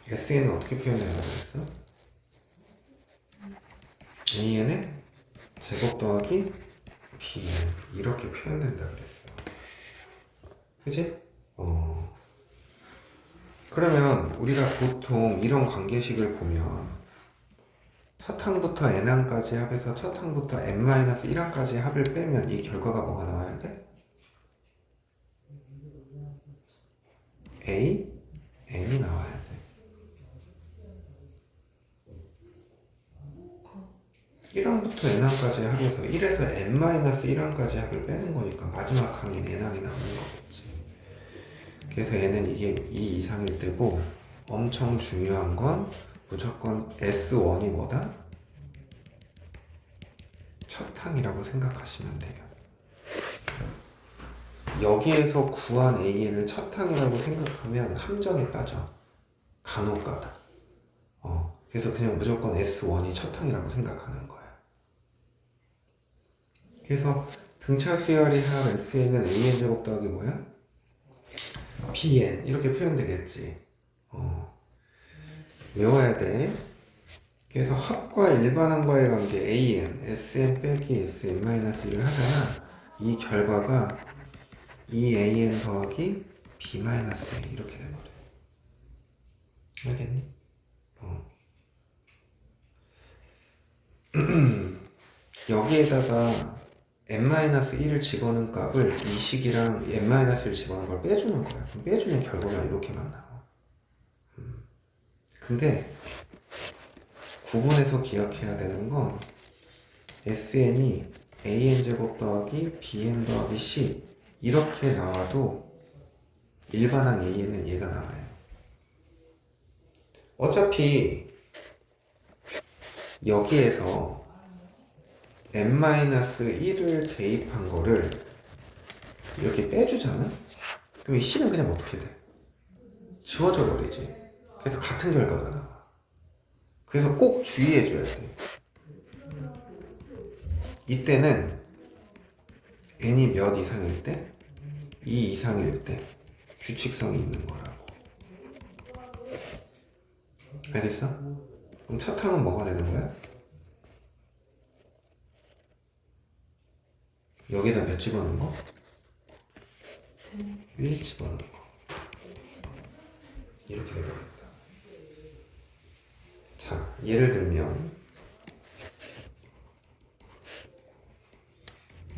SN은 어떻게 표현한다고 그랬어? AN의 제곱 더하기 BN 이렇게 표현된다 그랬어. 그치? 그러면 우리가 보통 이런 관계식을 보면 첫 항부터 n항까지 합해서 첫 항부터 n-1항까지 합을 빼면 이 결과가 뭐가 나와야 돼? A, n이 나와야 돼. 1항부터 n항까지 합해서 1에서 n-1항까지 합을 빼는 거니까 마지막 항인 n항이 나오는 거겠지. 그래서 얘는 이게 2 이상일 때고 엄청 중요한 건 무조건 S1이 뭐다? 첫 항이라고 생각하시면 돼요. 여기에서 구한 AN을 첫 항이라고 생각하면 함정에 빠져. 간혹 가다. 그래서 그냥 무조건 S1이 첫 항이라고 생각하는 거야. 그래서 등차 수열이 합 SN은 AN 제곱 더하기 뭐야? BN 이렇게 표현되겠지. 외워야 돼. 그래서 합과 일반항과의 관계 AN, SN 빼기 SN-1을 하잖아. 이 결과가 2AN 더하기 B-A 이렇게 돼버려. 알겠니? 여기에다가 n-1을 집어넣은 값을 이 식이랑 n-1을 집어넣은 걸 빼주는 거야. 그럼 빼주면 결과가 이렇게만 나와. 근데 구분해서 기억해야 되는 건 SN이 AN제곱 더하기 BN 더하기 C 이렇게 나와도 일반항 AN은 얘가 나와요. 어차피 여기에서 n-1을 대입한 거를 이렇게 빼주잖아? 그럼 이 C는 그냥 어떻게 돼? 지워져 버리지. 그래서 같은 결과가 나와. 그래서 꼭 주의해줘야 돼. 이때는 n이 몇 이상일 때? 2 이상일 때 규칙성이 있는 거라고. 알겠어? 그럼 첫 항은 뭐가 되는 거야? 여기다 몇 집어넣은 거? 1 집어넣은 거. 이렇게 되겠다. 자, 예를 들면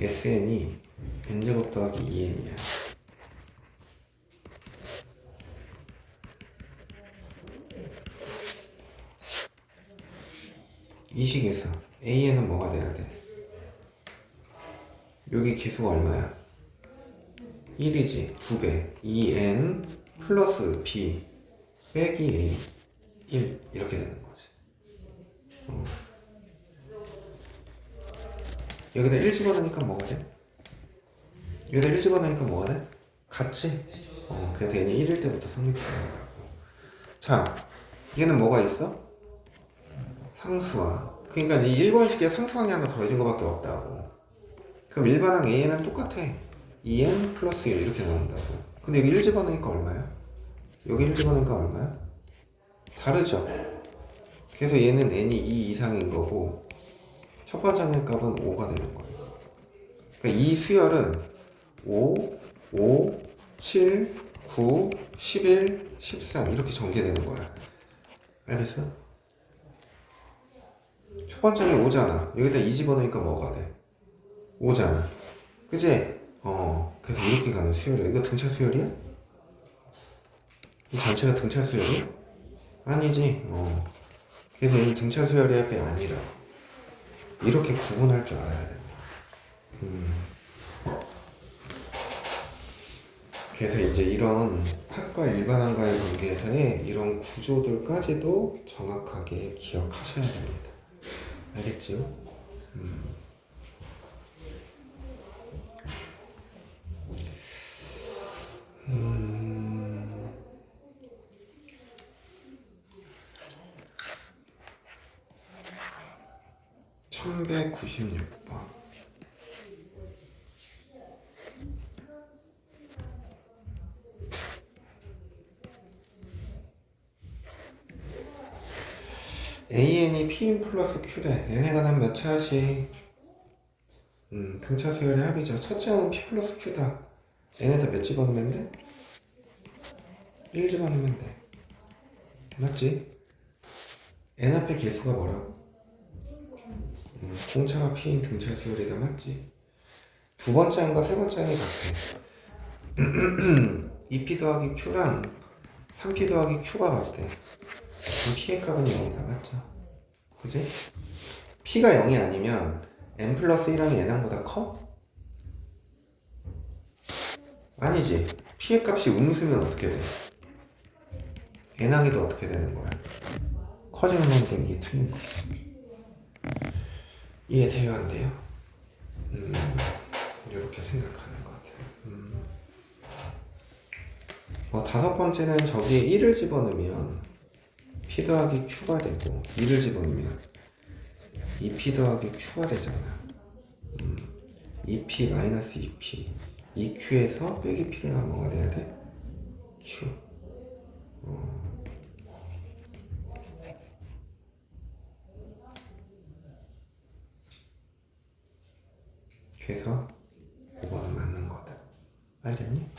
SN이 n제곱 더하기 2n이야. 이 식에서 AN은 뭐가 돼야 돼? 여기 기수가 얼마야? 1이지. 2배. 2n 플러스 b 빼기 a 1 이렇게 되는 거지. 여기다 1 집어넣으니까 뭐가 돼? 여기다 1 집어넣으니까 뭐가 돼? 같지? 그래서 n이 1일 때부터 성립되는 거라고. 자, 얘는 뭐가 있어? 상수항. 그러니까 이 1번식에 상수항이 하나 더해진 거밖에 없다고. 그럼 일반항 a는 똑같아. 2n 플러스 1 이렇게 나온다고. 근데 여기 1 집어넣으니까 얼마야? 여기 1 집어넣으니까 얼마야? 다르죠? 그래서 얘는 n이 2 이상인 거고 첫 번째 값은 5가 되는 거예요. 그러니까 이 수열은 5, 5, 7, 9, 11, 13 이렇게 전개되는 거야. 알겠어? 첫 번째는 5잖아. 여기다 2 집어넣으니까 뭐가 돼? 5잖아. 그치? 그래서 이렇게 가는 수열이야. 이거 등차 수열이야? 이 전체가 등차 수열이야? 아니지. 그래서 얘는 등차 수열이 앞이 아니라 이렇게 구분할 줄 알아야 돼. 그래서 이제 이런 학과 일반항과의 관계에서의 이런 구조들까지도 정확하게 기억하셔야 됩니다. 알겠지요? 1196번. AN이 P인 플러스 Q래. 얘네가 난 몇 차씩? 등차 수열의 합이죠. 첫째 항은 P 플러스 Q다. 얘네다 몇 집어넣으면 돼? 1 집어넣으면 돼. 맞지? N 앞에 개수가 뭐라고? 공차가 P인 등차 수열이다. 맞지? 두 번째 항과 세 번째 항이 같아. 2P 더하기 Q랑 3P 더하기 Q가 같대. 그럼 P의 값은 0이다. 맞죠? 그지? P가 0이 아니면 N 플러스 1항이 N항보다 커? 아니지. P의 값이 음수면 어떻게 돼? N항이 더 어떻게 되는 거야? 커지는 만큼 이게 틀린 거야. 이해돼요? 안 돼요? 이렇게 생각하는 것 같아요. 다섯 번째는 저기에 1을 집어넣으면 P 더하기 Q가 되고 2를 집어넣으면 2P 더하기 Q가 되잖아. 2P 마이너스 2P 2Q에서 빼기 P를 하면 뭐가 돼야 돼? Q. 그래서 5번은 맞는 거다. 알겠니?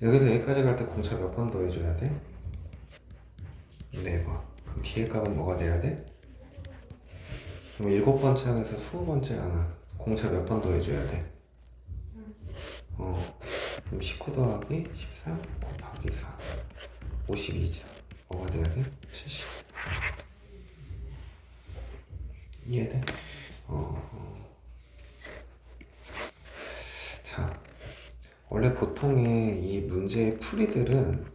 여기서 여기까지 갈 때 공차 몇 번 더 해줘야 돼? 4번. 그럼 뒤에 값은 뭐가 돼야 돼? 그럼 7번째 항에서 20번째 항은 공차 몇 번 더 해줘야 돼? 그럼 19 더하기 13 곱하기 4 52죠. 뭐가 돼야 돼? 70. 이해돼? 자, 원래 보통의 이 문제의 풀이들은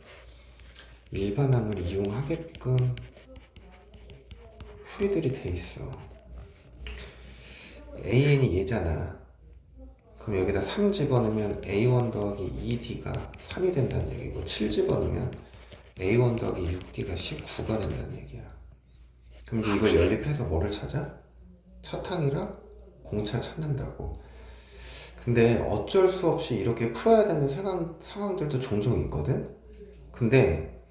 일반항을 이용하게끔 풀이들이 돼 있어. AN이 얘잖아. 그럼 여기다 3 집어넣으면 A1 더하기 2D가 3이 된다는 얘기고 7 집어넣으면 A1 더하기 6D가 19가 된다는 얘기야. 그럼 이제 이걸 연립해서 뭐를 찾아? 첫 항이랑 공차 찾는다고. 근데 어쩔 수 없이 이렇게 풀어야 되는 상황들도 종종 있거든? 근데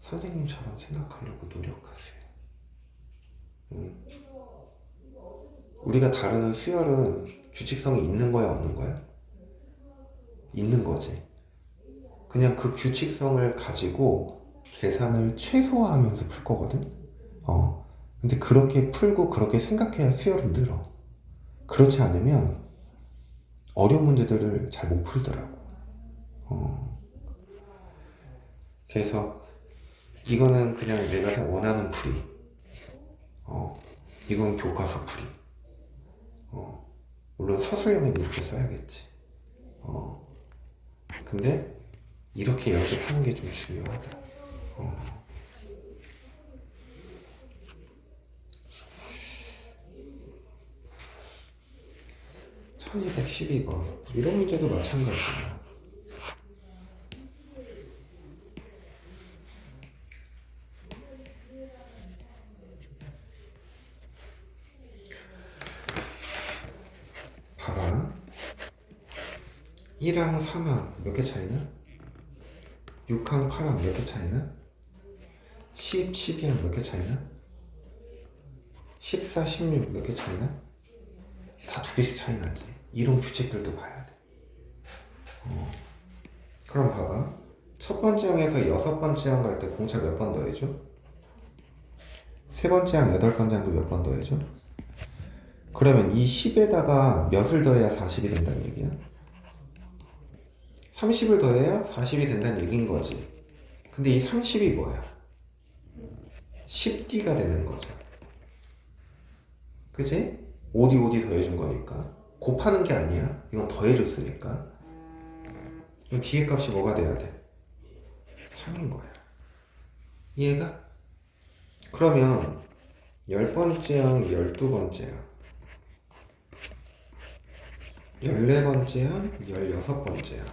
선생님처럼 생각하려고 노력하세요. 우리가 다루는 수열은 규칙성이 있는 거야, 없는 거야? 있는 거지. 그냥 그 규칙성을 가지고 계산을 최소화하면서 풀 거거든. 근데 그렇게 풀고 그렇게 생각해야 수열은 늘어. 그렇지 않으면 어려운 문제들을 잘 못 풀더라고. 그래서 이거는 그냥 내가 원하는 풀이. 이건 교과서 풀이. 물론 서술형은 이렇게 써야겠지. 근데 이렇게 연습하는 게 좀 중요하다. 1212번. 이런 문제도 마찬가지야. 봐봐. 1항 3항 몇 개 차이나? 6항 8항 몇 개 차이나? 10, 12항 몇 개 차이나? 14, 16 몇 개 차이나? 다 두 개씩 차이 나지. 이런 규칙들도 봐야 돼. 그럼 봐봐. 첫 번째 항에서 여섯 번째 항 갈 때 공차 몇 번 더해줘? 세 번째 항, 여덟 번째 항도 몇 번 더해줘? 그러면 이 10에다가 몇을 더해야 40이 된다는 얘기야? 30을 더해야 40이 된다는 얘기인 거지. 근데 이 30이 뭐야? 10D가 되는 거죠. 그치? 5D 더해준 거니까. 곱하는 게 아니야. 이건 더해줬으니까. 그럼 뒤에 값이 뭐가 돼야 돼? 3인 거야. 이해가? 그러면 10번째 항, 12번째 항, 14번째 항, 16번째 항.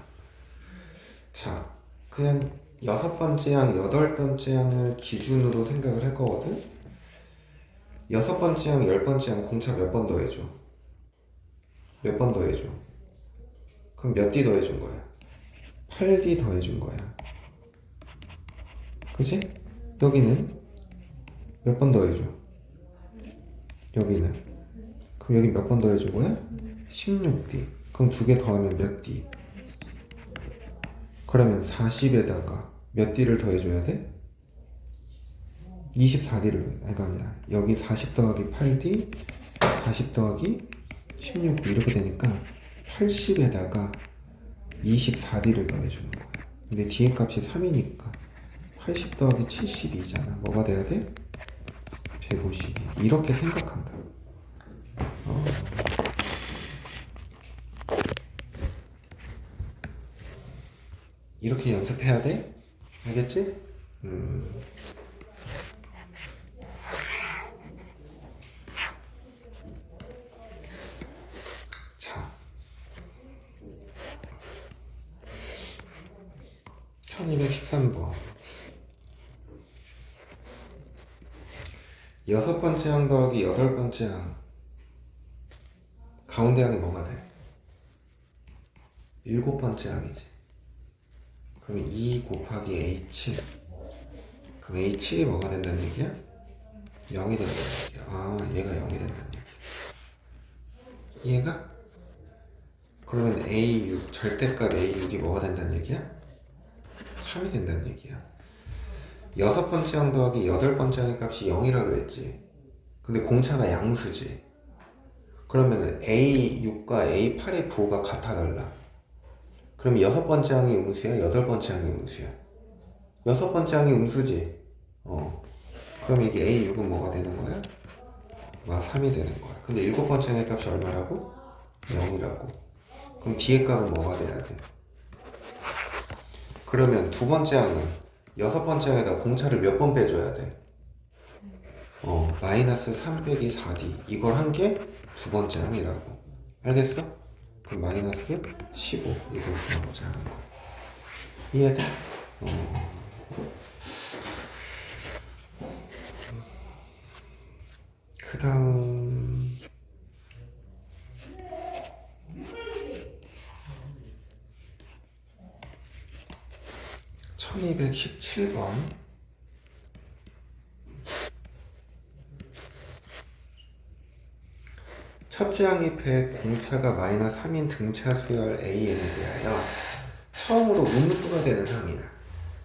자, 그냥 6번째 항, 8번째 항을 기준으로 생각을 할 거거든? 6번째 항, 10번째 항 공차 몇 번 더해줘? 몇 번 더해줘? 그럼 몇 D 더해준 거야? 8D 더해준 거야. 그치? 여기는 몇 번 더해줘? 여기는. 그럼 여기 몇 번 더해준 거야? 16D. 그럼 두 개 더하면 몇 D? 그러면 40에다가 몇 D를 더해줘야 돼? 24D를, 아니라 여기 40 더하기 8D, 40 더하기 16D 이렇게 되니까 80에다가 24D를 더해주는 거야. 근데 뒤에 값이 3이니까 80 더하기 72잖아. 뭐가 돼야 돼? 152. 이렇게 생각한다. 이렇게 연습해야 돼? 알겠지? 자, 1213번. 여섯 번째 항 더하기 여덟 번째 항. 가운데 항이 뭐가 돼? 일곱 번째 항이지. 그럼 2 곱하기 A7. 그럼 A7이 뭐가 된다는 얘기야? 0이 된다는 얘기야. 아, 얘가 0이 된다는 얘기야. 이해가? 그러면 A6, 절대값 A6이 뭐가 된다는 얘기야? 3이 된다는 얘기야. 여섯 번째 항 더하기 여덟 번째 항의 값이 0이라 그랬지. 근데 공차가 양수지. 그러면 A6과 A8의 부호가 같아 달라. 그럼 여섯 번째 항이 음수야? 여덟 번째 항이 음수야? 여섯 번째 항이 음수지. 그럼 이게 A6은 뭐가 되는 거야? 3이 되는 거야. 근데 일곱 번째 항의 값이 얼마라고? 0이라고. 그럼 뒤에 값은 뭐가 돼야 돼? 그러면 두 번째 항은 여섯 번째 항에다 공차를 몇 번 빼줘야 돼? 마이너스 3 빼기 4D. 이걸 한 게 두 번째 항이라고. 알겠어? 그럼 마이너스 15. 이걸 구하고자 하는 거. 이해돼? 그 다음 1217번. 첫째 항입에 공차가 마이너스 3인 등차 수열 AN에 대하여 처음으로 음수가 되는 항이다.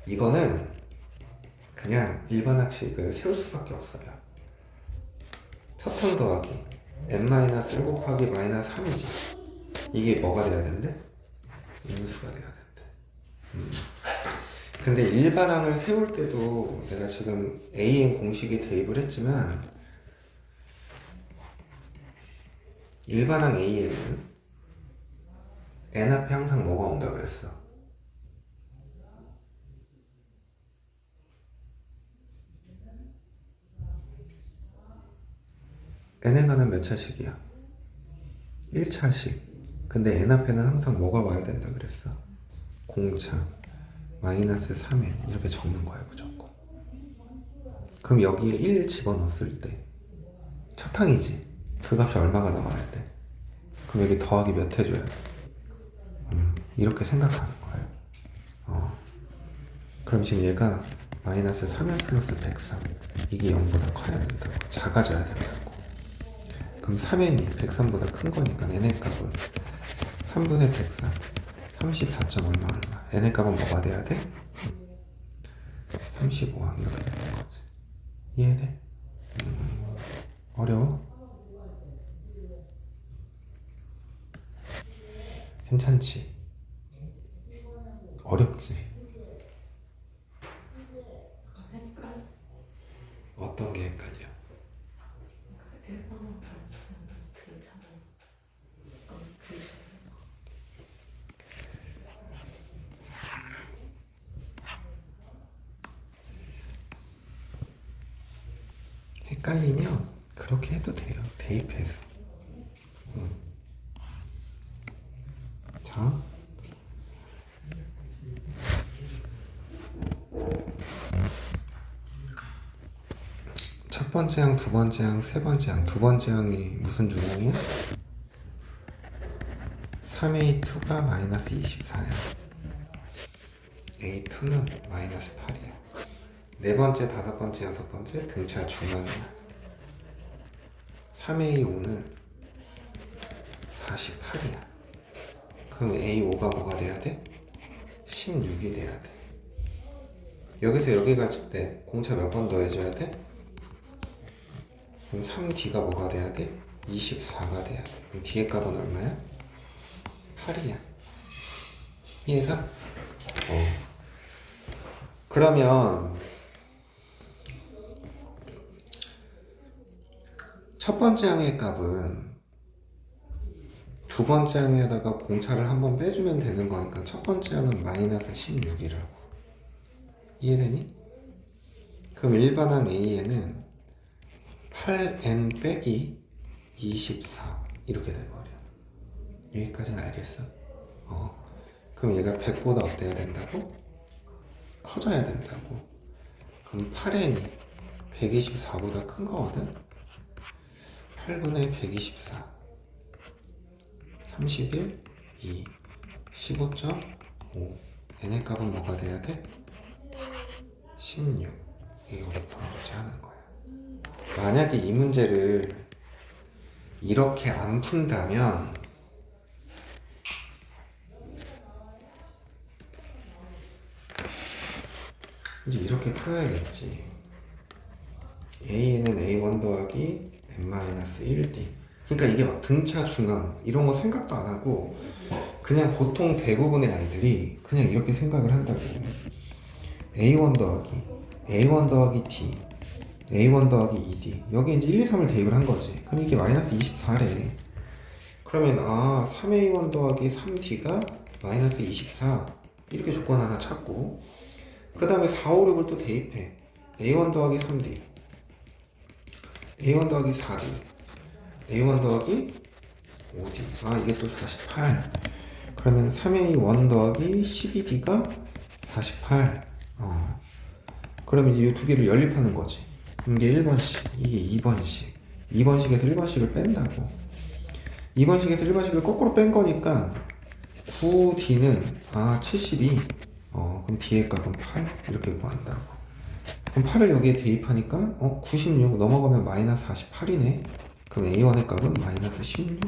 이거는 그냥 일반 학식을 세울 수밖에 없어요. 첫 항 더하기 n-1 곱하기 마이너스 3이지. 이게 뭐가 돼야 된대? 음수가 돼야 된대. 근데 일반항을 세울 때도 내가 지금 AN 공식에 대입을 했지만 일반항 AN은 n 앞에 항상 뭐가 온다 그랬어? n에 관한 몇 차식이야? 1차식. 근데 n 앞에는 항상 뭐가 와야 된다 그랬어? 공차 마이너스 3n 이렇게 적는 거야 무조건. 그럼 여기에 1 집어넣었을 때 첫 항이지. 그 값이 얼마가 나와야 돼? 그럼 여기 더하기 몇 해줘야 돼? 이렇게 생각하는 거예요. 그럼 지금 얘가 마이너스 3n 플러스 103 이게 0보다 커야 된다고. 작아져야 된다고. 그럼 3n이 103보다 큰 거니까 n의 값은 3분의 103 34점 얼마 n의 값은 뭐가 돼야 돼? 35항 이렇게 되는 거지. 이해돼? 어려워? 괜찮지? 어렵지? 헷갈려. 어떤 게 헷갈려? 일본어 단수 등차가 등차. 헷갈리면 그렇게 해도 돼요. 대입해서. 자, 첫 번째 항, 두 번째 항, 세 번째 항. 두 번째 항이 무슨 중항이야? 3A2가 마이너스 24야. A2는 마이너스 8이야. 네 번째, 다섯 번째, 여섯 번째 등차 중항이야. 3A5는 48이야. 그럼 A5가 뭐가 돼야 돼? 16이 돼야 돼. 여기서 여기 갈 때 공차 몇 번 더해줘야 돼? 그럼 3D가 뭐가 돼야 돼? 24가 돼야 돼. 그럼 D의 값은 얼마야? 8이야. 이해가? 그러면 첫 번째 항의 값은 두 번째 항에다가 공차를 한번 빼주면 되는 거니까 첫 번째 항은 마이너스 16이라고. 이해되니? 그럼 일반항 A에는 8n 빼기 24 이렇게 돼버려. 여기까지는 알겠어? 그럼 얘가 100보다 어때야 된다고? 커져야 된다고. 그럼 8n이 124보다 큰 거거든? 8분의 124 31, 2, 15.5 n의 값은 뭐가 돼야 돼? 16. 이게 우리 구하고자 하는 거야. 만약에 이 문제를 이렇게 안 푼다면 이제 이렇게 풀어야겠지. A는 A1 더하기 n-1D. 그러니까 이게 막 등차 중항 이런 거 생각도 안 하고 그냥 보통 대부분의 아이들이 그냥 이렇게 생각을 한다고. A1 더하기 D A1 더하기 2D 여기 이제 1, 2, 3을 대입을 한 거지. 그럼 이게 마이너스 24래. 그러면 3A1 더하기 3D가 마이너스 24 이렇게 조건 하나 찾고 그 다음에 4, 5, 6을 또 대입해. A1 더하기 3D A1 더하기 4D A1 더하기 5D 이게 또 48. 그러면 3A1 더하기 12D가 48. 그러면 이제 이 두 개를 연립하는 거지. 이게 1번씩 이게 2번씩 2번씩에서 1번씩을 뺀다고. 2번씩에서 1번씩을 거꾸로 뺀 거니까 9D는 72. 그럼 D의 값은 8 이렇게 구한다고. 그럼 8을 여기에 대입하니까 96 넘어가면 마이너스 48이네. 그럼 A1의 값은 마이너스 16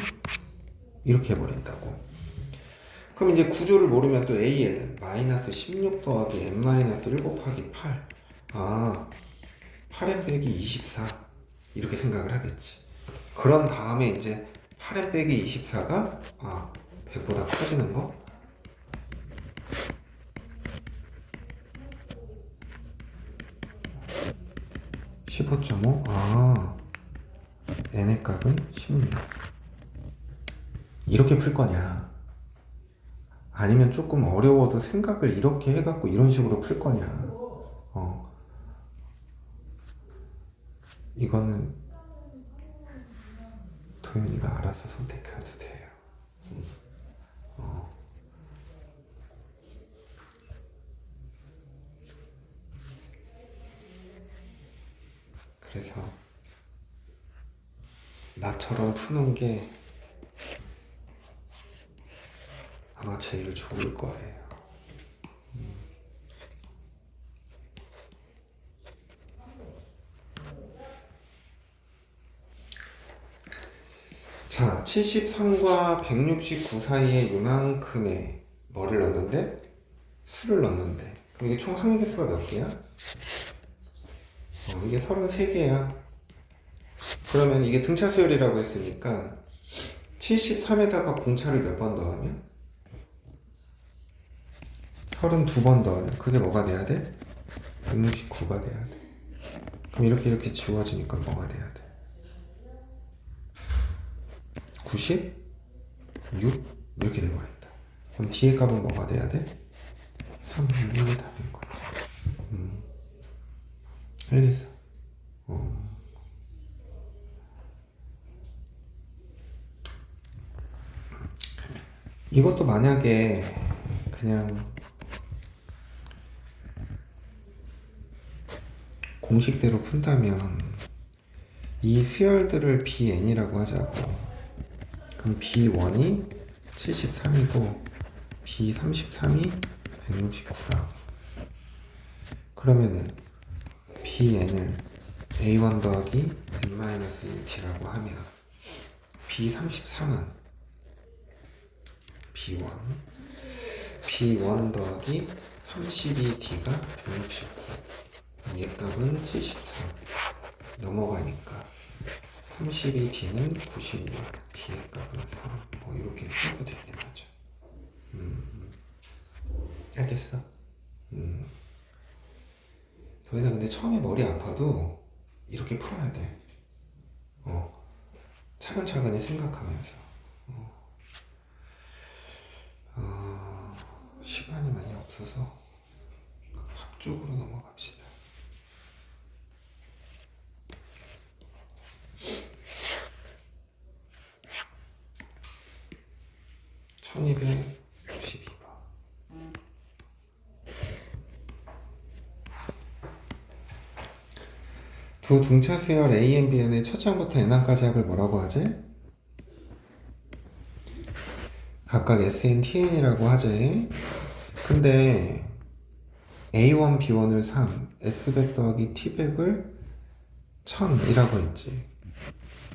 이렇게 해버린다고. 그럼 이제 구조를 모르면 또 A에는 마이너스 16 더하기 n-1 곱하기 8 8n 빼기 24 이렇게 생각을 하겠지. 그런 다음에 이제 8n 빼기 24가 100보다 커지는 거 15.5 n의 값은 16 이렇게 풀 거냐 아니면 조금 어려워도 생각을 이렇게 해갖고 이런 식으로 풀 거냐 이거는 도현이가 알아서 선택해도 돼요. 그래서 나처럼 푸는 게 아마 제일 좋을 거예요. 자, 73과 169 사이에 이만큼의 뭐를 넣었는데? 수를 넣었는데 그럼 이게 총 항의 개수가 몇 개야? 이게 33개야. 그러면 이게 등차 수열이라고 했으니까 73에다가 공차를 몇 번 더하면? 32번 더하면 그게 뭐가 돼야 돼? 169가 돼야 돼. 그럼 이렇게 지워지니까 뭐가 돼야 돼? 96? 이렇게 돼버린다. 그럼 뒤에 값은 뭐가 돼야 돼? 36이 답인 거지. 알겠어? 이것도 만약에 그냥 공식대로 푼다면 이 수열들을 Bn이라고 하자고. 그럼 B1이 73이고 B33이 169라고. 그러면은 Bn을 A1 더하기 n-1t라고 하면 B33은 B1 더하기 32D가 169 얘 값은 73 넘어가니까 32D는 96 D의 값은 3 뭐 이렇게 풀어도 되긴 하죠. 알겠어? 도현아 근데 처음에 머리 아파도 이렇게 풀어야 돼. 차근차근히 생각하면서 시간이 많이 없어서 합 쪽으로 넘어갑시다. 1262번. 두 등차 수열 A, N, Bn의 첫 장부터 N항까지 합을 뭐라고 하지? 각각 SN, TN이라고 하지. 근데 A1, B1을 3, S100 더하기 T100을 1000이라고 했지.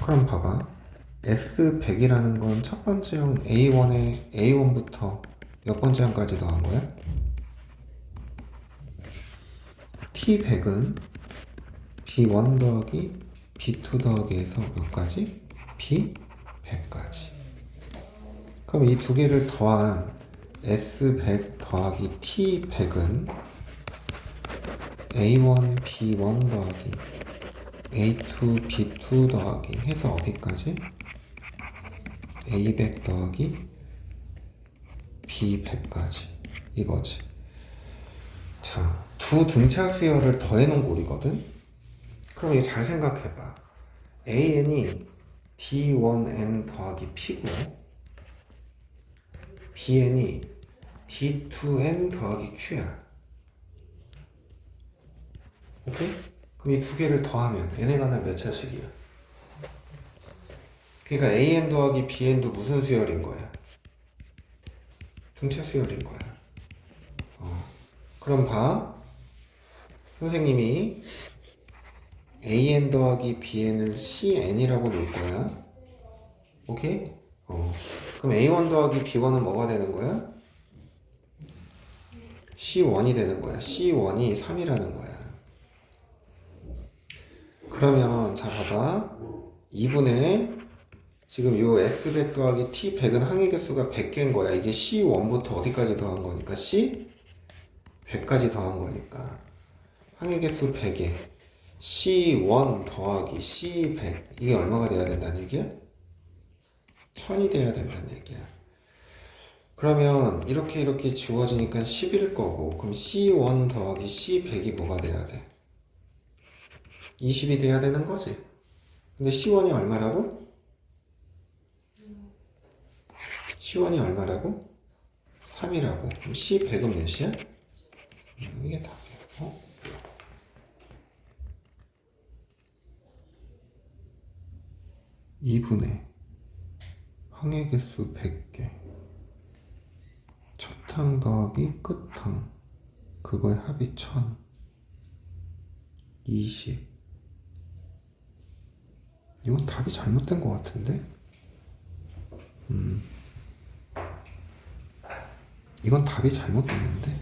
그럼 봐봐. S100이라는 건 첫 번째 형 A1에 A1부터 몇 번째 형까지 더한 거야? T100은 B1 더하기 B2 더하기에서 몇 가지? B100까지. 그럼 이 두 개를 더한 S100 더하기 T100은 A1, B1 더하기 A2, B2 더하기 해서 어디까지? A100 더하기 B100까지 이거지. 자, 두 등차 수열을 더해놓은 꼴이거든? 그럼 이거 잘 생각해봐. AN이 D1N 더하기 P고 BN이 D2N 더하기 Q야. 오케이? 그럼 이 두 개를 더하면 n에 관한 몇 차식이야? 그러니까 AN 더하기 BN도 무슨 수열인 거야? 등차 수열인 거야. 그럼 봐. 선생님이 an 더하기 bn을 cn이라고 놓을 거야. 오케이? 그럼 a1 더하기 b1은 뭐가 되는 거야? c1이 되는 거야. c1이 3이라는 거야. 그러면 자 봐봐. 2분의 지금 요 S100 더하기 T100은 항의 개수가 100개인 거야. 이게 C1부터 어디까지 더한 거니까? C100까지 더한 거니까. 항의 개수 100에 C1 더하기 C100 이게 얼마가 돼야 된다는 얘기야? 1000이 돼야 된다는 얘기야. 그러면 이렇게 지워지니까 10일 거고 그럼 C1 더하기 C100이 뭐가 돼야 돼? 20이 돼야 되는 거지. 근데 C1이 얼마라고? C1이 얼마라고? 3이라고. 그럼 C100은 몇이야? 이게 답이야. 2분의 항의 개수 100개 첫항 더하기 끝항 그거의 합이 1000 20 이건 답이 잘못된 것 같은데? 이건 답이 잘못됐는데?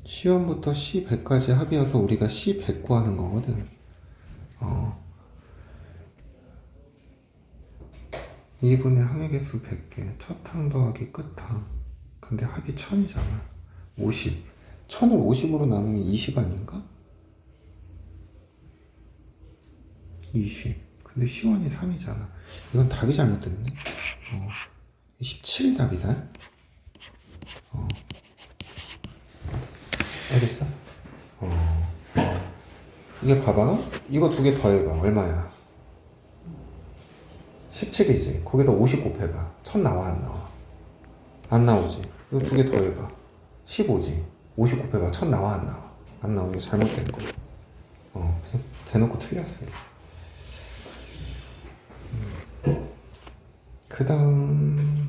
C1부터 C100까지 합이어서 우리가 C100 구하는 거거든. 2분의 항의 개수 100개 첫항 더하기 끝항 근데 합이 1000이잖아. 50 1000을 50으로 나누면 20 아닌가? 20 근데 C1이 3이잖아. 이건 답이 잘못됐네. 17이 답이다. 알겠어? 이게 봐봐. 이거 두 개 더해봐. 얼마야? 17이지. 거기다 50 곱해봐. 1000 나와 안 나와? 안 나오지. 이거 두 개 더해봐. 15지. 50 곱해봐. 1000 나와 안 나와? 안 나와. 이거 잘못된 거. 그래서 대놓고 틀렸어요. 그 다음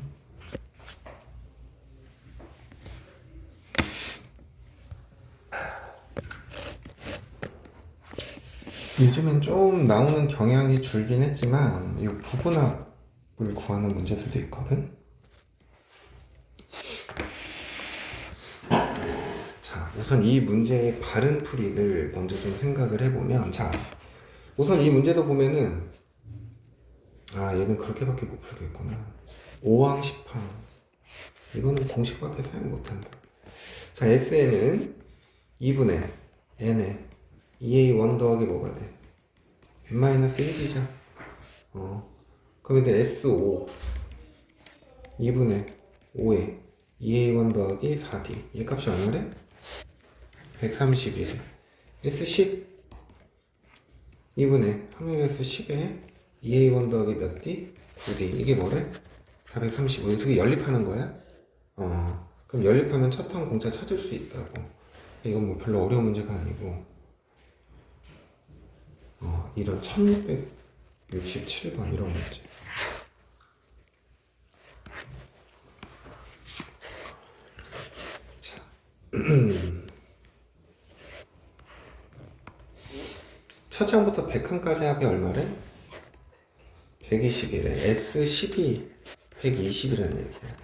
요즘엔 좀 나오는 경향이 줄긴 했지만 이 부분합을 구하는 문제들도 있거든. 자, 우선 이 문제의 바른 풀이를 먼저 좀 생각을 해보면 자, 우선 이 문제도 보면은 얘는 그렇게밖에 못 풀겠구나. 5항 10항 이거는 공식밖에 사용 못한다. 자, SN은 2분의 N에 2A1 더하기 뭐가 돼? N-1이자. 그럼 이제 S5 2분의 5에 2A1 더하기 4D 얘 값이 얼마래? 131 S10 2분의 항의계수 10에 2A1 더하기 몇 D? 9D 이게 뭐래? 435 이 두 개 연립하는 거야? 그럼 연립하면 첫항 공차 찾을 수 있다고. 이건 뭐 별로 어려운 문제가 아니고 이런 1667번 이런 문제. 자. 첫 장부터 100칸까지 합이 얼마래? 120이래. S12 120이라는 얘기야.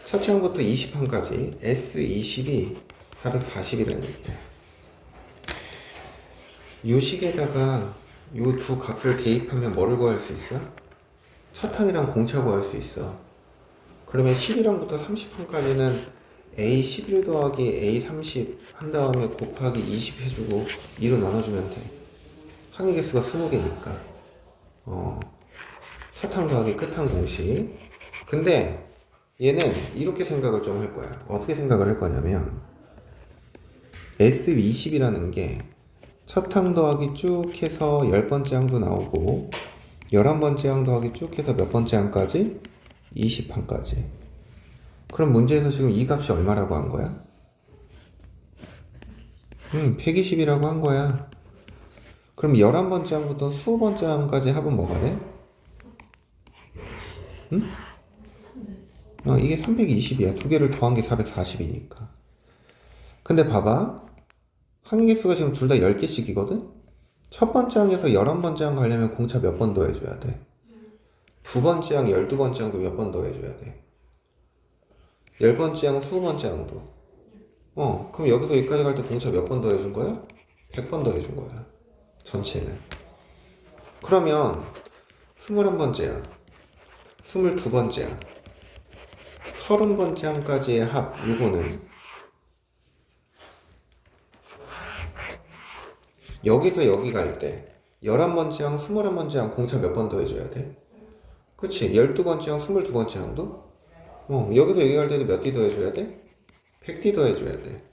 첫 장부터 20판까지 S20이 440이라는 얘기야. 요 식에다가 요 두 값을 대입하면 뭐를 구할 수 있어? 첫 항이랑 공차 구할 수 있어. 그러면 11항부터 30항까지는 A11 더하기 A30 한 다음에 곱하기 20 해주고 2로 나눠주면 돼. 항의 개수가 20개니까. 첫 항 더하기 끝 항 공식. 근데 얘는 이렇게 생각을 좀 할 거야. 어떻게 생각을 할 거냐면 S20이라는 게 첫 항 더하기 쭉 해서 10번째 항도 나오고 11번째 항 더하기 쭉 해서 몇 번째 항까지? 20항까지. 그럼 문제에서 지금 이 값이 얼마라고 한 거야? 120이라고 한 거야. 그럼 11번째 항부터 20번째 항까지 합은 뭐가 돼? 응? 이게 320이야. 두 개를 더한 게 440이니까. 근데 봐봐. 항의개수가 지금 둘 다 10개씩이거든? 첫 번째 항에서 11번째 항 가려면 공차 몇 번 더 해줘야 돼? 두 번째 항, 12번째 항도 몇 번 더 해줘야 돼? 10번째 항, 20번째 항도. 그럼 여기서 여기까지 갈 때 공차 몇 번 더 해준 거야? 100번 더 해준 거야. 전체는. 그러면 21번째 항, 22번째 항, 30번째 항까지의 합, 요거는 여기서 여기 갈 때 11번째 항, 21번째 항 공차 몇 번 더 해줘야 돼? 그치? 12번째 항, 22번째 항도? 여기서 여기 갈 때도 몇 D 더 해줘야 돼? 100D 더 해줘야 돼.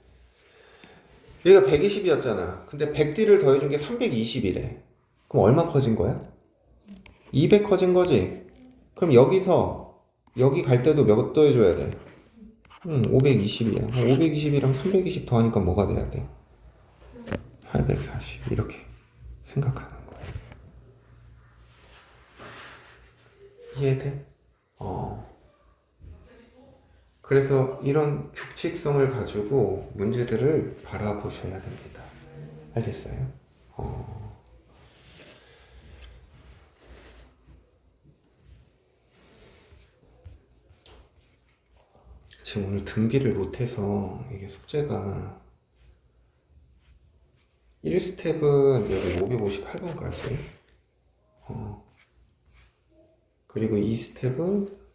얘가 120이었잖아. 근데 100D를 더해준 게 320이래. 그럼 얼마 커진 거야? 200 커진 거지? 그럼 여기서 여기 갈 때도 몇 더해줘야 돼? 520이야. 520이랑 320 더하니까 뭐가 돼야 돼? 840 이렇게 생각하는 거야. 이해돼? 그래서 이런 규칙성을 가지고 문제들을 바라보셔야 됩니다. 알겠어요? 지금 오늘 등비를 못해서 이게 숙제가 1스텝은 여기 558번까지 그리고 2스텝은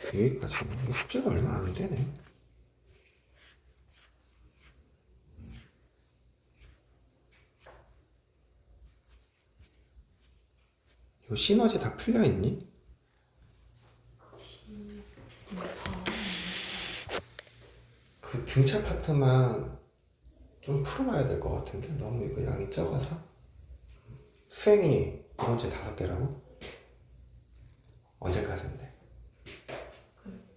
여기까지네. 이게 숙제가 얼마 안 되네. 이거 시너지 다 풀려 있니? 그 등차 파트만 좀 풀어봐야 될 것 같은데 너무 이거 양이 적어서. 수행이 이번 주에 5개라고? 언제까지인데?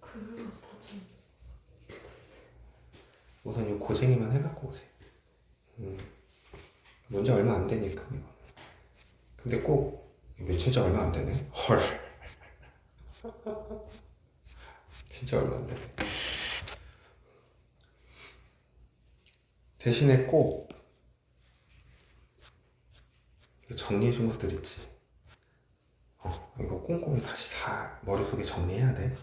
그거 사진. 우선 이 고쟁이만 해갖고 오세요. 문제 얼마 안 되니까 이거는. 근데 꼭 진짜 얼마 안 되네. 헐. 진짜 얼마 안 되네. 대신에 꼭 정리해 준 것들 있지. 이거 꼼꼼히 다시 잘 머릿속에 정리해야 돼.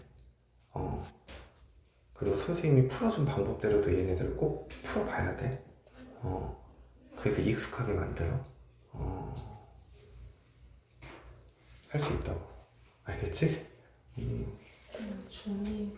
그리고 선생님이 풀어준 방법대로도 얘네들 꼭 풀어봐야 돼. 그래서 익숙하게 만들어. 할 수 있다고. 알겠지? 종이로